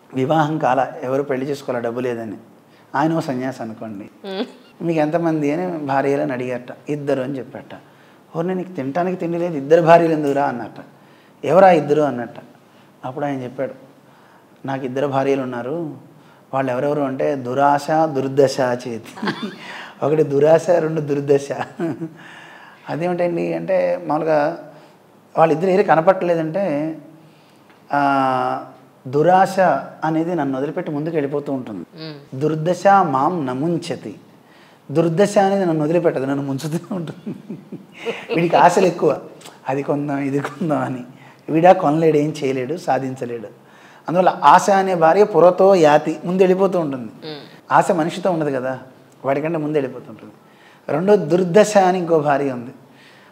వివాహం కాల, ఎవరు పెళ్లి చేసుకోవాలి, డబ్బు లేదని. ఆయన సన్యాసి అనుకోండి, మీకు ఎంతమంది అని భార్యలని అడిగారట. 2 అని చెప్పారట. ఓర్ని నీకు తినటానికి తిండి లేదు, 2 భార్యలు ఎందుకురా అన్నట్ట. ఎవరా 2 అన్నట్ట. అప్పుడు ఆయన చెప్పాడు, నాకు 2 భార్యలు ఉన్నారు, వాళ్ళు ఎవరెవరు అంటే దురాశ దుర్దశ చేతి. ఒకటి దురాశ, 2 దుర్దశ. అదేమిటండి అంటే మామూలుగా వాళ్ళిద్దరు ఏది కనపట్టలేదంటే దురాశ అనేది నన్ను వదిలిపెట్టి ముందుకు వెళ్ళిపోతూ ఉంటుంది. దుర్దశ మాం నముంచతి. దుర్దశ అనేది నన్ను వదిలిపెట్టదు, నన్ను ముంచుతూ ఉంటుంది. వీడికి ఆశలు ఎక్కువ, అది కొందాం ఇది కొందాం అని. వీడా కొనలేడు, ఏం చేయలేడు, సాధించలేడు. అందువల్ల ఆశ అనే భార్య పురతో యాతి, ముందు వెళ్ళిపోతూ ఉంటుంది. ఆశ మనిషితో ఉండదు కదా, వాడికంటే ముందు వెళ్ళిపోతుంటుంది. రెండో దుర్దశ అని ఇంకో భార్య ఉంది,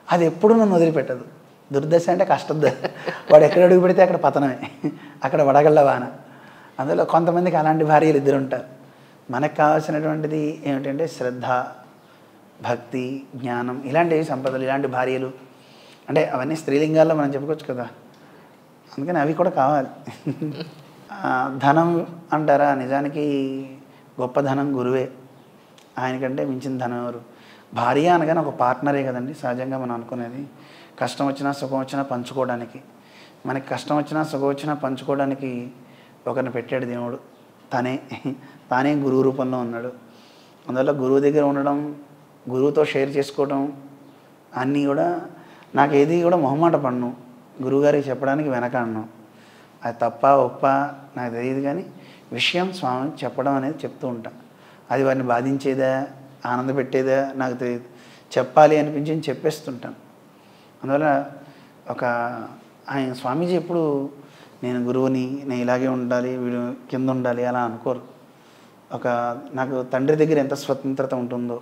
అది ఎప్పుడూ నన్ను వదిలిపెట్టదు. దుర్దశ అంటే కష్టం. వాడు ఎక్కడ అడుగు పెడితే అక్కడ పతనమే, అక్కడ వడగళ్ళ వాన. అందులో కొంతమందికి అలాంటి భార్యలు 2 ఉంటారు. మనకు కావాల్సినటువంటిది ఏమిటంటే శ్రద్ధ, భక్తి, జ్ఞానం, ఇలాంటి సంపదలు, ఇలాంటి భార్యలు. అంటే అవన్నీ స్త్రీలింగాల్లో మనం చెప్పుకోవచ్చు కదా, అందుకని అవి కూడా కావాలి. ధనం అంటారా, నిజానికి గొప్ప ధనం గురువే, ఆయనకంటే మించిన ధనం ఎవరు? భార్య అనగానే ఒక పార్ట్నరే కదండి సహజంగా మనం అనుకునేది. కష్టం వచ్చినా సుఖం వచ్చినా పంచుకోవడానికి, మనకి కష్టం వచ్చినా సుఖం వచ్చినా పంచుకోవడానికి ఒకరిని పెట్టాడు దేవుడు. తానే గురువు రూపంలో ఉన్నాడు. అందువల్ల గురువు దగ్గర ఉండడం, గురువుతో షేర్ చేసుకోవడం అన్నీ కూడా నాకు ఏది కూడా మొహమాట పడను, గురువుగారికి చెప్పడానికి వెనకాడను. అది తప్ప ఒప్ప నాకు తెలియదు, కానీ విషయం స్వామి చెప్పడం అనేది చెప్తూ ఉంటా. అది వారిని బాధించేదా ఆనంద పెట్టేదా నాకు తెలియదు, చెప్పాలి అనిపించి చెప్పేస్తుంటాను. అందువల్ల ఒక ఆయన స్వామీజీ ఎప్పుడు నేను గురువుని, నేను ఇలాగే ఉండాలి, వీడు కింద ఉండాలి అలా అనుకోరు. ఒక నాకు తండ్రి దగ్గర ఎంత స్వతంత్రత ఉంటుందో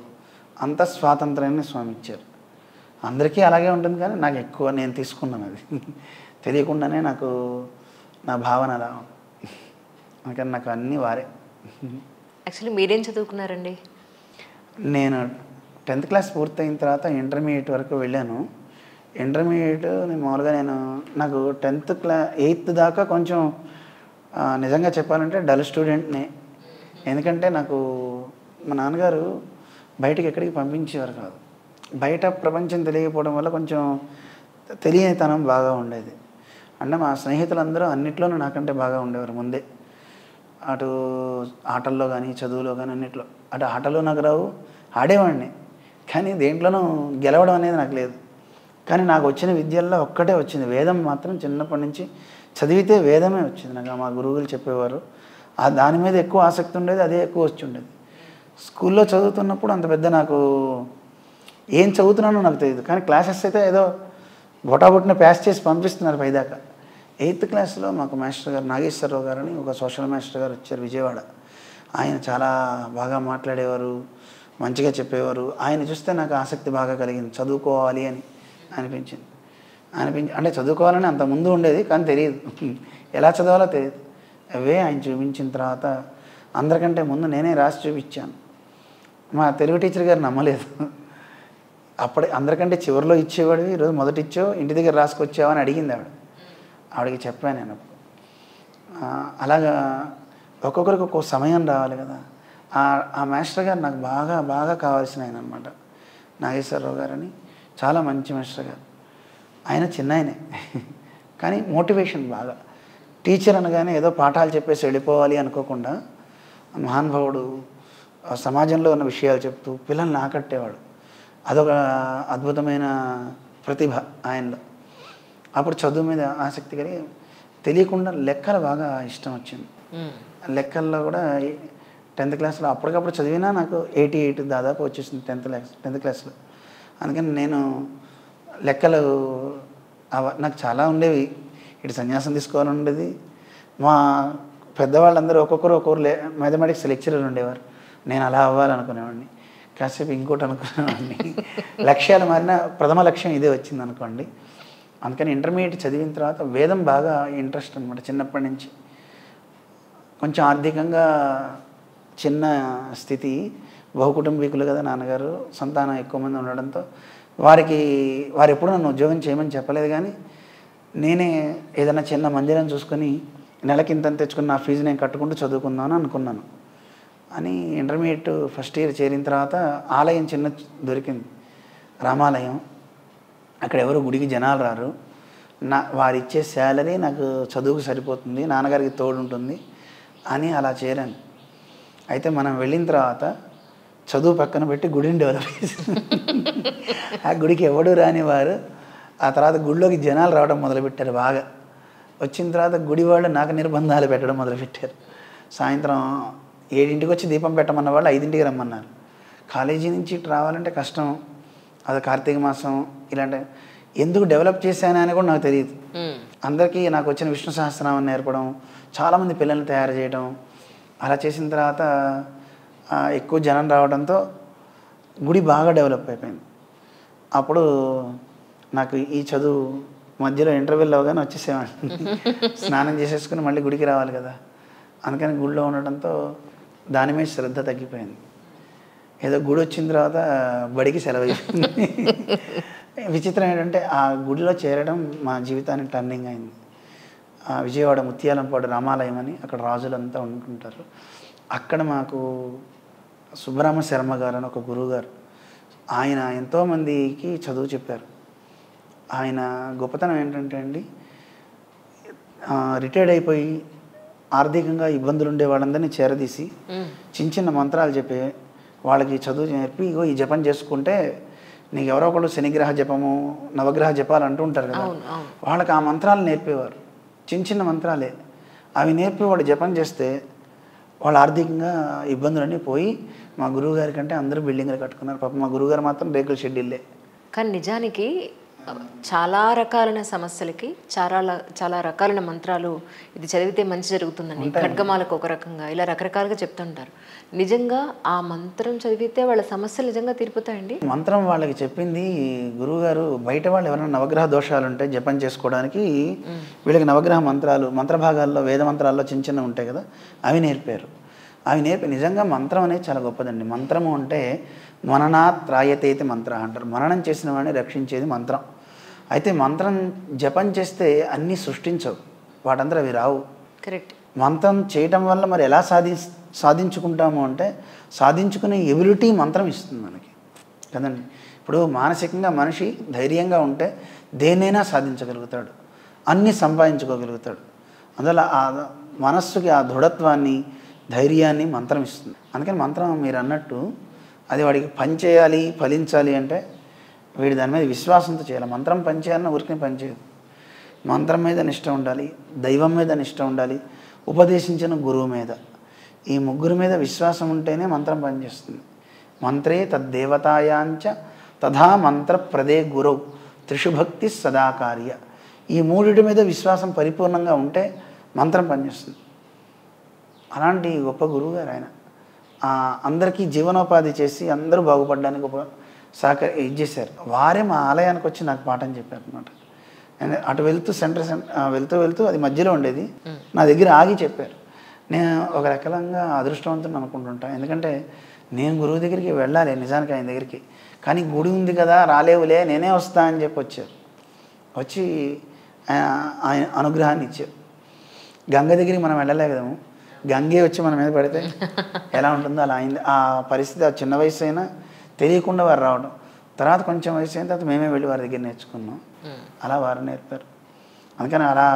అంత స్వాతంత్రాన్ని స్వామి ఇచ్చారు. అందరికీ అలాగే ఉంటుంది, కానీ నాకు ఎక్కువ నేను తీసుకున్నాను. అది తెలియకుండానే నాకు నా భావన అలా. అందుకని నాకు అన్నీ వారే. యాక్చువల్లీ మీరేం చదువుకున్నారండి? నేను 10th క్లాస్ పూర్తయిన తర్వాత ఇంటర్మీడియట్ వరకు వెళ్ళాను. ఇంటర్మీడియట్ మామూలుగా నాకు 8th దాకా కొంచెం నిజంగా చెప్పాలంటే డల్ స్టూడెంట్నే. ఎందుకంటే నాకు మా నాన్నగారు బయటకు ఎక్కడికి పంపించేవారు కాదు. బయట ప్రపంచం తెలియకపోవడం వల్ల కొంచెం తెలియనితనం బాగా ఉండేది. అంటే మా స్నేహితులందరూ అన్నిట్లోనూ నాకంటే బాగా ఉండేవారు ముందే. అటు ఆటల్లో కానీ చదువులో కానీ అన్నిట్లో. అటు ఆటలో నాకు రావు, ఆడేవాడిని, కానీ దేంట్లోనూ గెలవడం అనేది నాకు లేదు. కానీ నాకు వచ్చిన విద్యల్లో ఒక్కటే వచ్చింది, వేదం మాత్రం చిన్నప్పటి నుంచి చదివితే వేదమే వచ్చింది నాకు. మా గురువులు చెప్పేవారు, దాని మీద ఎక్కువ ఆసక్తి ఉండేది, అదే ఎక్కువ వచ్చి ఉండేది. స్కూల్లో చదువుతున్నప్పుడు అంత పెద్ద నాకు ఏం చదువుతున్నానో నాకు తెలియదు, కానీ క్లాసెస్ అయితే ఏదో బొటాబొట్టిన ప్యాస్ చేసి పంపిస్తున్నారు పైదాకా. 8th క్లాస్లో మాకు మాస్టర్ గారు నాగేశ్వరరావు గారు అని ఒక సోషల్ మాస్టర్ గారు వచ్చారు విజయవాడ. ఆయన చాలా బాగా మాట్లాడేవారు, మంచిగా చెప్పేవారు. ఆయన చూస్తే నాకు ఆసక్తి బాగా కలిగింది, చదువుకోవాలి అని అనిపించింది. అంటే చదువుకోవాలని అంత ముందు ఉండేది, కానీ తెలియదు ఎలా చదవాలో తెలియదు. అవే ఆయన చూపించిన తర్వాత అందరికంటే ముందు నేనే రాసి చూపించాను. మా తెలుగు టీచర్ గారు నమ్మలేదు. అప్పుడే అందరికంటే చివరిలో ఇచ్చేవాడు, ఈరోజు మొదటి ఇచ్చో ఇంటి దగ్గర రాసుకొచ్చావు అని అడిగింది ఆవిడకి చెప్పాను నేను. అలాగా ఒక్కొక్కరికి ఒక్కొక్క సమయం రావాలి కదా. ఆ మాస్టర్ గారు నాకు బాగా బాగా కావాల్సిన ఆయన అనమాట, నాగేశ్వరరావు గారని. చాలా మంచి మాస్టర్ గారు. ఆయన చిన్న ఆయనే కానీ మోటివేషన్ బాగా. టీచర్ అనగానే ఏదో పాఠాలు చెప్పేసి వెళ్ళిపోవాలి అనుకోకుండా మహానుభావుడు సమాజంలో ఉన్న విషయాలు చెప్తూ పిల్లల్ని ఆకట్టేవాడు. అదొక అద్భుతమైన ప్రతిభ ఆయనలో. అప్పుడు చదువు మీద ఆసక్తి కలిగి తెలియకుండా లెక్కలు బాగా ఇష్టం వచ్చింది. లెక్కల్లో కూడా 10th క్లాస్లో అప్పటికప్పుడు చదివినా నాకు 88 దాదాపు వచ్చేసింది 10th క్లాస్లో. అందుకని నేను లెక్కలు నాకు చాలా ఉండేవి. ఇటు సన్యాసం తీసుకోవాలని ఉండేది. మా పెద్దవాళ్ళందరూ ఒక్కొక్కరు మ్యాథమెటిక్స్ లెక్చరర్ ఉండేవారు. నేను అలా అవ్వాలనుకునేవాడిని, కాసేపు ఇంకోటి అనుకునేవాడిని. లక్ష్యాలు మారిన ప్రథమ లక్ష్యం ఇదే వచ్చింది అనుకోండి. అందుకని ఇంటర్మీడియట్ చదివిన తర్వాత వేదం బాగా ఇంట్రెస్ట్ అనమాట చిన్నప్పటి నుంచి. కొంచెం ఆర్థికంగా చిన్న స్థితి, బహుకుటుంబీకులు కదా నాన్నగారు, సంతానం ఎక్కువ మంది ఉండడంతో వారు ఎప్పుడు నన్ను ఉద్యోగం చేయమని చెప్పలేదు. కానీ నేనే ఏదైనా చిన్న మందిరం చూసుకొని నెలకి ఇంత తెచ్చుకుని నా ఫీజు నేను కట్టుకుంటూ చదువుకుందామని అనుకున్నాను. అని ఇంటర్మీడియట్ ఫస్ట్ ఇయర్ చేరిన తర్వాత ఆలయం చిన్న దొరికింది, రామాలయం. అక్కడ ఎవరు గుడికి జనాలు రారు. వారు ఇచ్చే శాలరీ నాకు చదువుకు సరిపోతుంది, నాన్నగారికి తోడు ఉంటుంది అని అలా చేరాను. అయితే మనం వెళ్ళిన తర్వాత చదువు పక్కన పెట్టి గుడిని డెవలప్ చేశాను. ఆ గుడికి ఎవడు రానివారు. ఆ తర్వాత గుడిలోకి జనాలు రావడం మొదలుపెట్టారు బాగా. వచ్చిన తర్వాత గుడి వాళ్ళు నాకు నిర్బంధాలు పెట్టడం మొదలుపెట్టారు. సాయంత్రం 7ంటికి వచ్చి దీపం పెట్టమన్న వాళ్ళు 5ంటికి రమ్మన్నారు. కాలేజీ నుంచి ఇటు రావాలంటే కష్టం. అది కార్తీక మాసం ఇలాంటి ఎందుకు డెవలప్ చేశాను అని కూడా నాకు తెలియదు. అందరికీ నాకు వచ్చిన విష్ణు సహస్రనామం నేర్పడం, చాలామంది పిల్లల్ని తయారు చేయడం, అలా చేసిన తర్వాత ఎక్కువ జనం రావడంతో గుడి బాగా డెవలప్ అయిపోయింది. అప్పుడు నాకు ఈ చదువు మధ్యలో ఇంటర్వ్యూలో అవగానే వచ్చేసేవాడిని. స్నానం చేసేసుకుని మళ్ళీ గుడికి రావాలి కదా. అందుకని గుడిలో ఉండడంతో దాని మీద శ్రద్ధ తగ్గిపోయింది. ఏదో గుడి వచ్చిన తర్వాత బడికి సెలవు అయిపోయింది. విచిత్రం ఏంటంటే ఆ గుడిలో చేరడం మా జీవితానికి టర్నింగ్ అయింది. విజయవాడ ముత్యాలంపాడు రామాలయం అని, అక్కడ రాజులంతా ఉంటుంటారు. అక్కడ మాకు సుబ్బరామ శర్మ గారు అని ఒక గురువు గారు, ఆయన ఎంతోమందికి చదువు చెప్పారు. ఆయన గొప్పతనం ఏంటంటే అండి, రిటైర్డ్ అయిపోయి ఆర్థికంగా ఇబ్బందులు ఉండే వాళ్ళందరినీ చేరదీసి చిన్న చిన్న మంత్రాలు చెప్పి వాళ్ళకి చదువు నేర్పి, ఇగో ఈ జపం చేసుకుంటే నీకు ఎవరో ఒకళ్ళు శనిగ్రహ జపము, నవగ్రహ జపాలు అంటూ ఉంటారు కదా, వాళ్ళకి ఆ మంత్రాలు నేర్పేవారు. చిన్న చిన్న మంత్రాలే అవి నేర్పి వాడు జపం చేస్తే వాళ్ళు ఆర్థికంగా ఇబ్బందులన్నీ పోయి మా గురువు గారి కంటే అందరూ బిల్డింగ్లు కట్టుకున్నారు. పాపం మా గురువుగారు మాత్రం రేకుల షెడ్యూల్లే. కానీ నిజానికి చాలా రకాలైన సమస్యలకి చాలా రకాలైన మంత్రాలు ఇది చదివితే మంచి జరుగుతుందని, ఖడ్గమాలకు ఒక రకంగా ఇలా రకరకాలుగా చెప్తుంటారు. నిజంగా ఆ మంత్రం చదివితే వాళ్ళ సమస్యలు నిజంగా తీరిపోతాయండి? మంత్రం వాళ్ళకి చెప్పింది గురువుగారు. బయట వాళ్ళు ఎవరైనా నవగ్రహ దోషాలు ఉంటే జపం చేసుకోవడానికి వీళ్ళకి నవగ్రహ మంత్రాలు, మంత్రభాగాల్లో వేద మంత్రాల్లో చిన్న చిన్న ఉంటాయి కదా, అవి నేర్పారు. అవి నేర్పి నిజంగా మంత్రం అనేది చాలా గొప్పదండి. మంత్రము అంటే మననాత్ త్రాయతేతి మంత్ర అంటారు. మననం చేసిన వాడిని రక్షించేది మంత్రం. అయితే మంత్రం జపం చేస్తే అన్నీ సృష్టించవు, వాటంతా అవి రావు. కరెక్ట్. మంత్రం చేయటం వల్ల మరి ఎలా సాధించుకుంటాము అంటే, సాధించుకునే ఎబిలిటీ మంత్రం ఇస్తుంది మనకి కదండి. ఇప్పుడు మానసికంగా మనిషి ధైర్యంగా ఉంటే దేన్నైనా సాధించగలుగుతాడు, అన్నీ సంపాదించుకోగలుగుతాడు. అందువల్ల ఆ మనస్సుకి ఆ దృఢత్వాన్ని, ధైర్యాన్ని మంత్రం ఇస్తుంది. అందుకని మంత్రం మీరు అన్నట్టు అది వాడికి పనిచేయాలి, ఫలించాలి అంటే వీడి దాని మీద విశ్వాసంతో చేయాలి. మంత్రం పనిచేయాలన్న ఊరికి పనిచేయదు. మంత్రం మీద నిష్ట ఉండాలి, దైవం మీద నిష్ట ఉండాలి, ఉపదేశించిన గురువు మీద, ఈ ముగ్గురు మీద విశ్వాసం ఉంటేనే మంత్రం పనిచేస్తుంది. మంత్రే తద్దేవతాయాంచ తథా మంత్ర ప్రదే గురౌ త్రిషుభక్తి సదాకార్య. ఈ మూడిటి మీద విశ్వాసం పరిపూర్ణంగా ఉంటే మంత్రం పనిచేస్తుంది. అలాంటి గొప్ప గురువుగారు ఆయన. అందరికీ జీవనోపాధి చేసి అందరూ బాగుపడడానికి ఇది చేశారు. వారే మా ఆలయానికి వచ్చి నాకు పాఠం చెప్పారు అనమాట. అటు వెళ్తూ వెళ్తూ అది మధ్యలో ఉండేది, నా దగ్గర ఆగి చెప్పారు. నేను ఒక రకంగా అదృష్టవంతుని అనుకుంటుంటాను. ఎందుకంటే నేను గురువు దగ్గరికి వెళ్ళాలి నిజానికి ఆయన దగ్గరికి, కానీ గుడి ఉంది కదా రాలేవులే నేనే వస్తా అని చెప్పి వచ్చారు. వచ్చి ఆయన అనుగ్రహాన్ని ఇచ్చారు. గంగ దగ్గరికి మనం వెళ్ళలే కదాము, గంగే వచ్చి మన మీద పడితే ఎలా ఉంటుందో అలా అయింది. ఆ పరిస్థితి ఆ చిన్న వయసు అయినా తెలియకుండా వారు రావడం, తర్వాత కొంచెం వయసు అయిన తర్వాత మేమే వెళ్ళి వారి దగ్గర నేర్చుకున్నాం. అలా వారు నేర్పారు. అందుకని అలా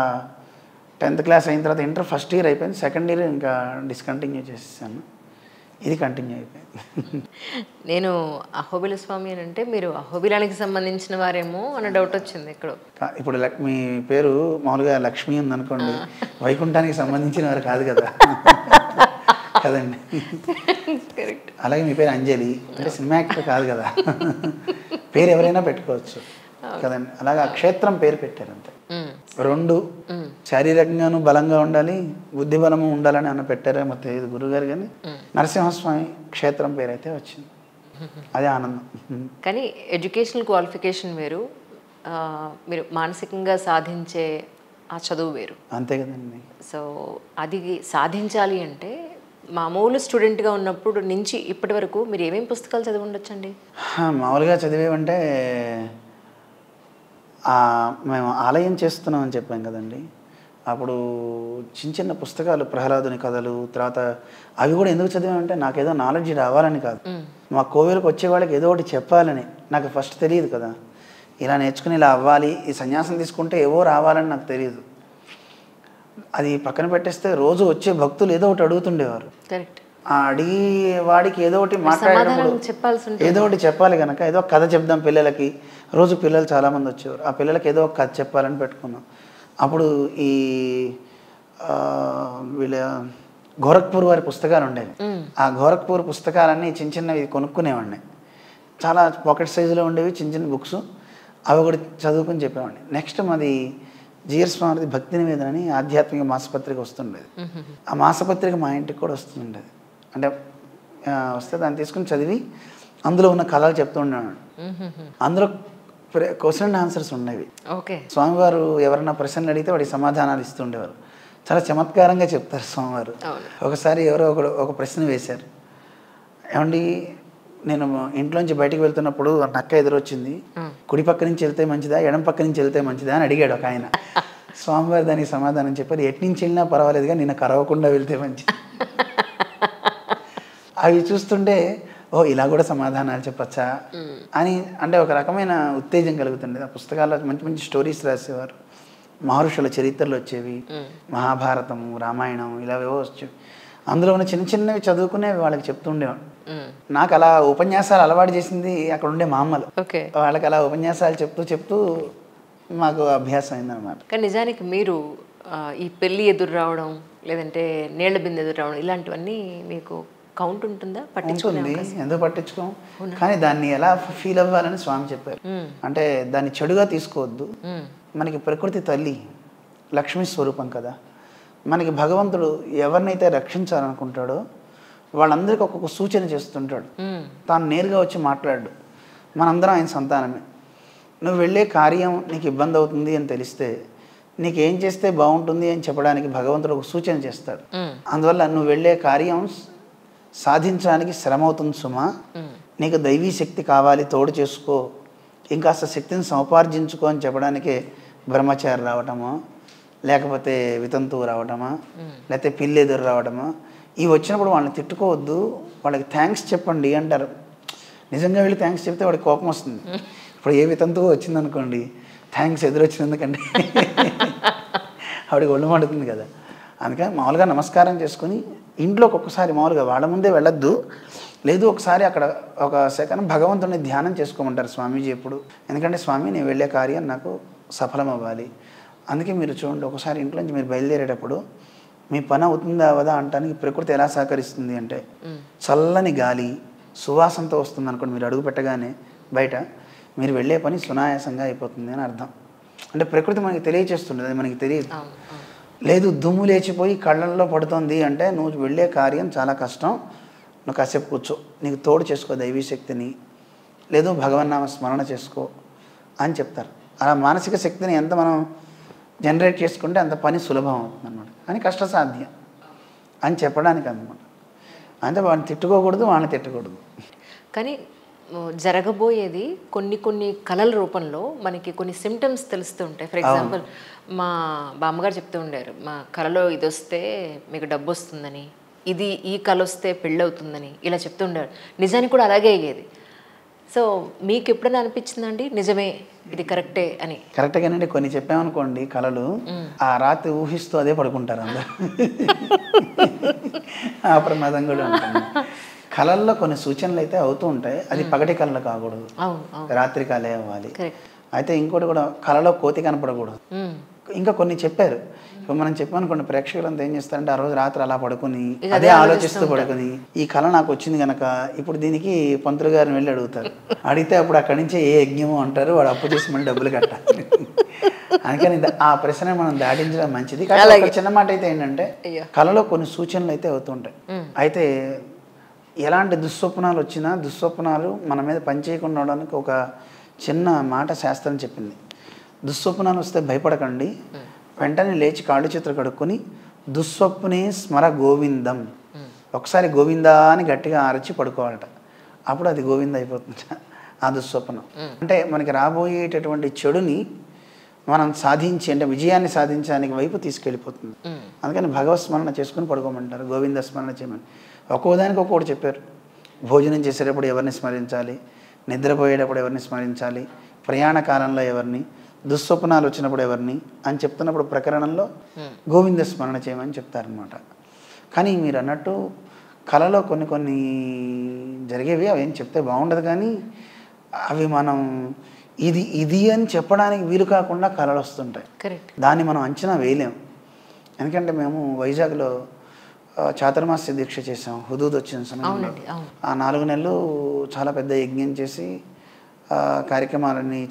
10th క్లాస్ అయిన తర్వాత ఇంటర్ ఫస్ట్ ఇయర్ అయిపోయింది, సెకండ్ ఇయర్ ఇంకా డిస్కంటిన్యూ చేసేసాను. ఇది కంటిన్యూ అయిపోయింది. నేను అహోబిల స్వామి అని అంటే మీరు అహోబిలానికి సంబంధించిన వారేమో అన్న డౌట్ వచ్చింది ఇక్కడ. ఇప్పుడు మీ పేరు మామూలుగా లక్ష్మి ఉందనుకోండి, వైకుంఠానికి సంబంధించిన వారు కాదు కదా కదండి. అలాగే మీ పేరు అంజలి అంటే సినిమా యాక్టర్ కాదు కదా, పేరు ఎవరైనా పెట్టుకోవచ్చు కదండి. అలాగే ఆ క్షేత్రం పేరు పెట్టారు అంతే. 2 శారీరకంగాను బలంగా ఉండాలి, బుద్ధి బలము ఉండాలని అన్న పెట్టారేమో తెలియదు గురుగారు, కానీ నరసింహస్వామి క్షేత్రం పేరు అయితే వచ్చింది. అదే ఆనందం. కానీ ఎడ్యుకేషనల్ క్వాలిఫికేషన్ వేరు, మీరు మానసికంగా సాధించే ఆ చదువు వేరు. అంతే కదండి. సో అది సాధించాలి అంటే మామూలు స్టూడెంట్గా ఉన్నప్పుడు నుంచి ఇప్పటి వరకు మీరు ఏమేమి పుస్తకాలు చదివి ఉండొచ్చండి? మామూలుగా చదివేవంటే మేము ఆలయం చేస్తున్నామని చెప్పాం కదండి, అప్పుడు చిన్న చిన్న పుస్తకాలు ప్రహ్లాదుని కథలు, తర్వాత అవి కూడా ఎందుకు చదివామంటే నాకేదో నాలెడ్జ్ రావాలని కాదు, మా కోవిలకు వచ్చే వాళ్ళకి ఏదో ఒకటి చెప్పాలని. నాకు ఫస్ట్ తెలియదు కదా, ఇలా నేర్చుకుని ఇలా అవ్వాలి, ఈ సన్యాసం తీసుకుంటే ఏవో రావాలని నాకు తెలియదు. అది పక్కన పెట్టేస్తే రోజు వచ్చే భక్తులు ఏదో ఒకటి అడుగుతుండేవారు. ఆ అడిగి వాడికి ఏదో ఒకటి మాట్లాడేటప్పుడు ఏదో ఒకటి చెప్పాలి కనుక ఏదో కథ చెప్దాం పిల్లలకి. రోజు పిల్లలు చాలామంది వచ్చేవారు, ఆ పిల్లలకి ఏదో ఒక కథ చెప్పాలని పెట్టుకున్నాం. అప్పుడు ఈ వీళ్ళ గోరఖ్పూర్ వారి పుస్తకాలు ఉండేవి. ఆ గోరఖ్పూర్ పుస్తకాలన్నీ చిన్న చిన్నవి కొనుక్కునేవాడిని, చాలా పాకెట్ సైజులో ఉండేవి చిన్న చిన్న బుక్స్, అవి ఒకటి చదువుకుని చెప్పేవాడిని. నెక్స్ట్ మాది జిఆర్ స్వామిది భక్తి నివేదన అని ఆధ్యాత్మిక మాసపత్రిక వస్తుండేది. ఆ మాసపత్రిక మా ఇంటికి కూడా వస్తుండేది. అంటే వస్తే దాన్ని తీసుకుని చదివి అందులో ఉన్న కథలు చెప్తూ ఉండేవాడు. అందులో క్వశ్చన్ అండ్ ఆన్సర్స్ ఉండేవి. స్వామివారు ఎవరన్నా ప్రశ్నలు అడిగితే వాడికి సమాధానాలు ఇస్తుండేవారు. చాలా చమత్కారంగా చెప్తారు స్వామివారు. ఒకసారి ఎవరో ఒక ప్రశ్న వేశారు, ఏమండి నేను ఇంట్లోంచి బయటకు వెళ్తున్నప్పుడు నక్క ఎదురొచ్చింది, కుడి పక్క నుంచి వెళ్తే మంచిదా ఎడం పక్క నుంచి వెళ్తే మంచిదా అని అడిగాడు ఒక ఆయన. స్వామివారు దానికి సమాధానం చెప్పారు, ఎటు నుంచి వెళ్ళినా పర్వాలేదుగా నిన్న కరవకుండా వెళ్తే మంచిది. అవి చూస్తుంటే ఓ ఇలా కూడా సమాధానాలు చెప్పచ్చా అని అంటే ఒక రకమైన ఉత్తేజం కలుగుతుండేది. ఆ పుస్తకాల్లో మంచి మంచి స్టోరీస్ రాసేవారు, మహర్షుల చరిత్రలు వచ్చేవి, మహాభారతం రామాయణం ఇలావేవో వచ్చేవి. అందులో ఉన్న చిన్న చిన్నవి చదువుకునే వాళ్ళకి చెప్తుండేవాడు. నాకు అలా ఉపన్యాసాలు అలవాటు చేసింది అక్కడ ఉండే మా అమ్మలు. వాళ్ళకి అలా ఉపన్యాసాలు చెప్తూ చెప్తూ మాకు అభ్యాసం అయిందనమాట. కానీ నిజానికి మీరు ఈ పెళ్ళి ఎదురు రావడం లేదంటే నీళ్ల బిందె ఎదురు రావడం ఇలాంటివన్నీ మీకు కౌంట్ ఉంటుందా? పట్టించుకుంది, ఎందుకు పట్టించుకోం, కానీ దాన్ని ఎలా ఫీల్ అవ్వాలని స్వామి చెప్పారు. అంటే దాన్ని చెడుగా తీసుకోవద్దు. మనకి ప్రకృతి తల్లి లక్ష్మీ స్వరూపం కదా, మనకి భగవంతుడు ఎవరినైతే రక్షించాలనుకుంటాడో వాళ్ళందరికీ ఒక్కొక్క సూచన చేస్తుంటాడు, తాను నేరుగా వచ్చి మాట్లాడు. మనందరం ఆయన సంతానమే. నువ్వు వెళ్ళే కార్యం నీకు ఇబ్బంది అవుతుంది అని తెలిస్తే నీకేం చేస్తే బాగుంటుంది అని చెప్పడానికి భగవంతుడు ఒక సూచన చేస్తాడు. అందువల్ల నువ్వు వెళ్ళే కార్యం సాధించడానికి శ్రమ అవుతుంది సుమా, నీకు దైవీ శక్తి కావాలి తోడు చేసుకో, ఇంకాస్త శక్తిని సముపార్జించుకో అని చెప్పడానికే బ్రహ్మచారి రావటమో లేకపోతే వితంతువు రావటమా లేకపోతే పిల్లి ఎదురు రావటమా. ఇవి వచ్చినప్పుడు వాళ్ళని తిట్టుకోవద్దు, వాళ్ళకి థ్యాంక్స్ చెప్పండి అంటారు. నిజంగా వెళ్ళి థ్యాంక్స్ చెప్తే వాడికి కోపం వస్తుంది. ఇప్పుడు ఏ వితంతువు వచ్చిందనుకోండి థ్యాంక్స్ ఎదురొచ్చినందుకండి ఆవిడకి ఒళ్ళు మండుతుంది కదా. అందుకని మామూలుగా నమస్కారం చేసుకుని ఇంట్లోకి ఒక్కసారి మామూలుగా వాళ్ళ ముందే వెళ్ళొద్దు, లేదు ఒకసారి అక్కడ ఒక సెకండ్ భగవంతుడిని ధ్యానం చేసుకోమంటారు స్వామీజీ ఎప్పుడు. ఎందుకంటే స్వామి నేను వెళ్ళే కార్యం నాకు సఫలం అవ్వాలి. అందుకే మీరు చూడండి, ఒకసారి ఇంట్లోంచి మీరు బయలుదేరేటప్పుడు మీ పని అవుతుందా అవదా అంటానికి ప్రకృతి ఎలా సహకరిస్తుంది అంటే చల్లని గాలి సువాసనతో వస్తుంది అనుకోండి, మీరు అడుగు పెట్టగానే బయట మీరు వెళ్ళే పని సునాయాసంగా అయిపోతుంది అని అర్థం. అంటే ప్రకృతి మనకి తెలియచేస్తుంది, అది మనకి తెలియదు. లేదు దుమ్ము లేచిపోయి కళ్ళల్లో పడుతుంది అంటే నువ్వు వెళ్ళే కార్యం చాలా కష్టం, నువ్వు కాసేపు కూర్చో, నీకు తోడు చేసుకో దైవీ శక్తిని, లేదు భగవన్నామ స్మరణ చేసుకో అని చెప్తారు. అలా మానసిక శక్తిని ఎంత మనం జనరేట్ చేసుకుంటే అంత పని సులభం అవుతుంది అన్నమాట. కానీ కష్టసాధ్యం. అని చెప్పడానికి అనమాట. అంటే వాళ్ళని తిట్టుకోకూడదు, వాళ్ళని తిట్టకూడదు. కానీ జరగబోయేది కొన్ని కళల రూపంలో మనకి కొన్ని సిమ్టమ్స్ తెలుస్తూ ఉంటాయి. ఫర్ ఎగ్జాంపుల్ మా బామ్మగారు చెప్తూ ఉండారు, మా కళలో ఇది వస్తే మీకు డబ్బు వస్తుందని, ఈ కళ వస్తే పెళ్ళి అవుతుందని ఇలా చెప్తూ ఉండారు. నిజానికి కూడా అలాగే అయ్యేది. సో మీకు ఎప్పుడైనా అనిపించిందండి నిజమే ఇది కరెక్టే అని? కరెక్ట్గానండి. కొన్ని చెప్పామనుకోండి కళలు, ఆ రాత్రి ఊహిస్తూ అదే పడుకుంటారు అందరూ. ఆ ప్రమాదం కూడా ఉంటుంది. కళల్లో కొన్ని సూచనలు అయితే అవుతూ ఉంటాయి, అది పగటి కళలు కాకూడదు, రాత్రి కళే అవ్వాలి. అయితే ఇంకోటి కూడా, కళలో కోతి కనపడకూడదు. ఇంకా కొన్ని చెప్పారు. ఇప్పుడు మనం చెప్పామనుకోండి, ప్రేక్షకులంతా ఏం చేస్తారంటే ఆ రోజు రాత్రి అలా పడుకుని అదే ఆలోచిస్తూ పడుకుని, ఈ కళ నాకు వచ్చింది కనుక ఇప్పుడు దీనికి పంతులు గారిని వెళ్ళి అడుగుతారు. అడిగితే అప్పుడు అక్కడి నుంచే ఏ యజ్ఞమో అంటారు, వాడు అప్పు చేసి మళ్ళీ డబ్బులు కట్టాలి. అందుకని ఆ ప్రశ్న మనం దాటించడం మంచిది. కానీ చిన్న మాట అయితే ఏంటంటే, కళలో కొన్ని సూచనలు అయితే అవుతుంటాయి. అయితే ఎలాంటి దుస్వప్నాలు వచ్చినా, దుస్వప్నాలు మన మీద పనిచేయకుండా ఉండడానికి ఒక చిన్న మాట శాస్త్రం చెప్పింది. దుస్వప్నాలు వస్తే భయపడకండి, వెంటనే లేచి కాళ్ళు చేతులు కడుక్కొని దుస్వప్నే స్మర గోవిందం, ఒకసారి గోవిందా అని గట్టిగా అరచి పడుకోవాలట. అప్పుడు అది గోవింద అయిపోతుంది ఆ దుస్వప్నం. అంటే మనకి రాబోయేటటువంటి చెడుని మనం సాధించి, అంటే విజయాన్ని సాధించడానికి వైపు తీసుకెళ్ళిపోతుంది. అందుకని భగవత్ స్మరణ చేసుకుని పడుకోమంటారు, గోవింద స్మరణ చేయమని. ఒక్కోదానికి ఒక్కొక్కటి చెప్పారు. భోజనం చేసేటప్పుడు ఎవరిని స్మరించాలి, నిద్రపోయేటప్పుడు ఎవరిని స్మరించాలి, ప్రయాణ కాలంలో ఎవరిని, దుస్వప్నాలు వచ్చినప్పుడు ఎవరిని అని చెప్తున్నప్పుడు ప్రకరణంలో గోవింద స్మరణ చేయమని చెప్తారనమాట. కానీ మీరు అన్నట్టు కళలో కొన్ని జరిగేవి అవి ఏం చెప్తే బాగుండదు, కానీ అవి మనం ఇది అని చెప్పడానికి వీలు కాకుండా కళలు వస్తుంటాయి. దాన్ని మనం అంచనా వేయలేం. ఎందుకంటే మేము వైజాగ్లో చాతుర్మాస్య దీక్ష చేసాం, హుదూద్ వచ్చిన సమయంలో. ఆ 4 నెలలు చాలా పెద్ద యజ్ఞం చేసి కార్యక్రమాలన్నీ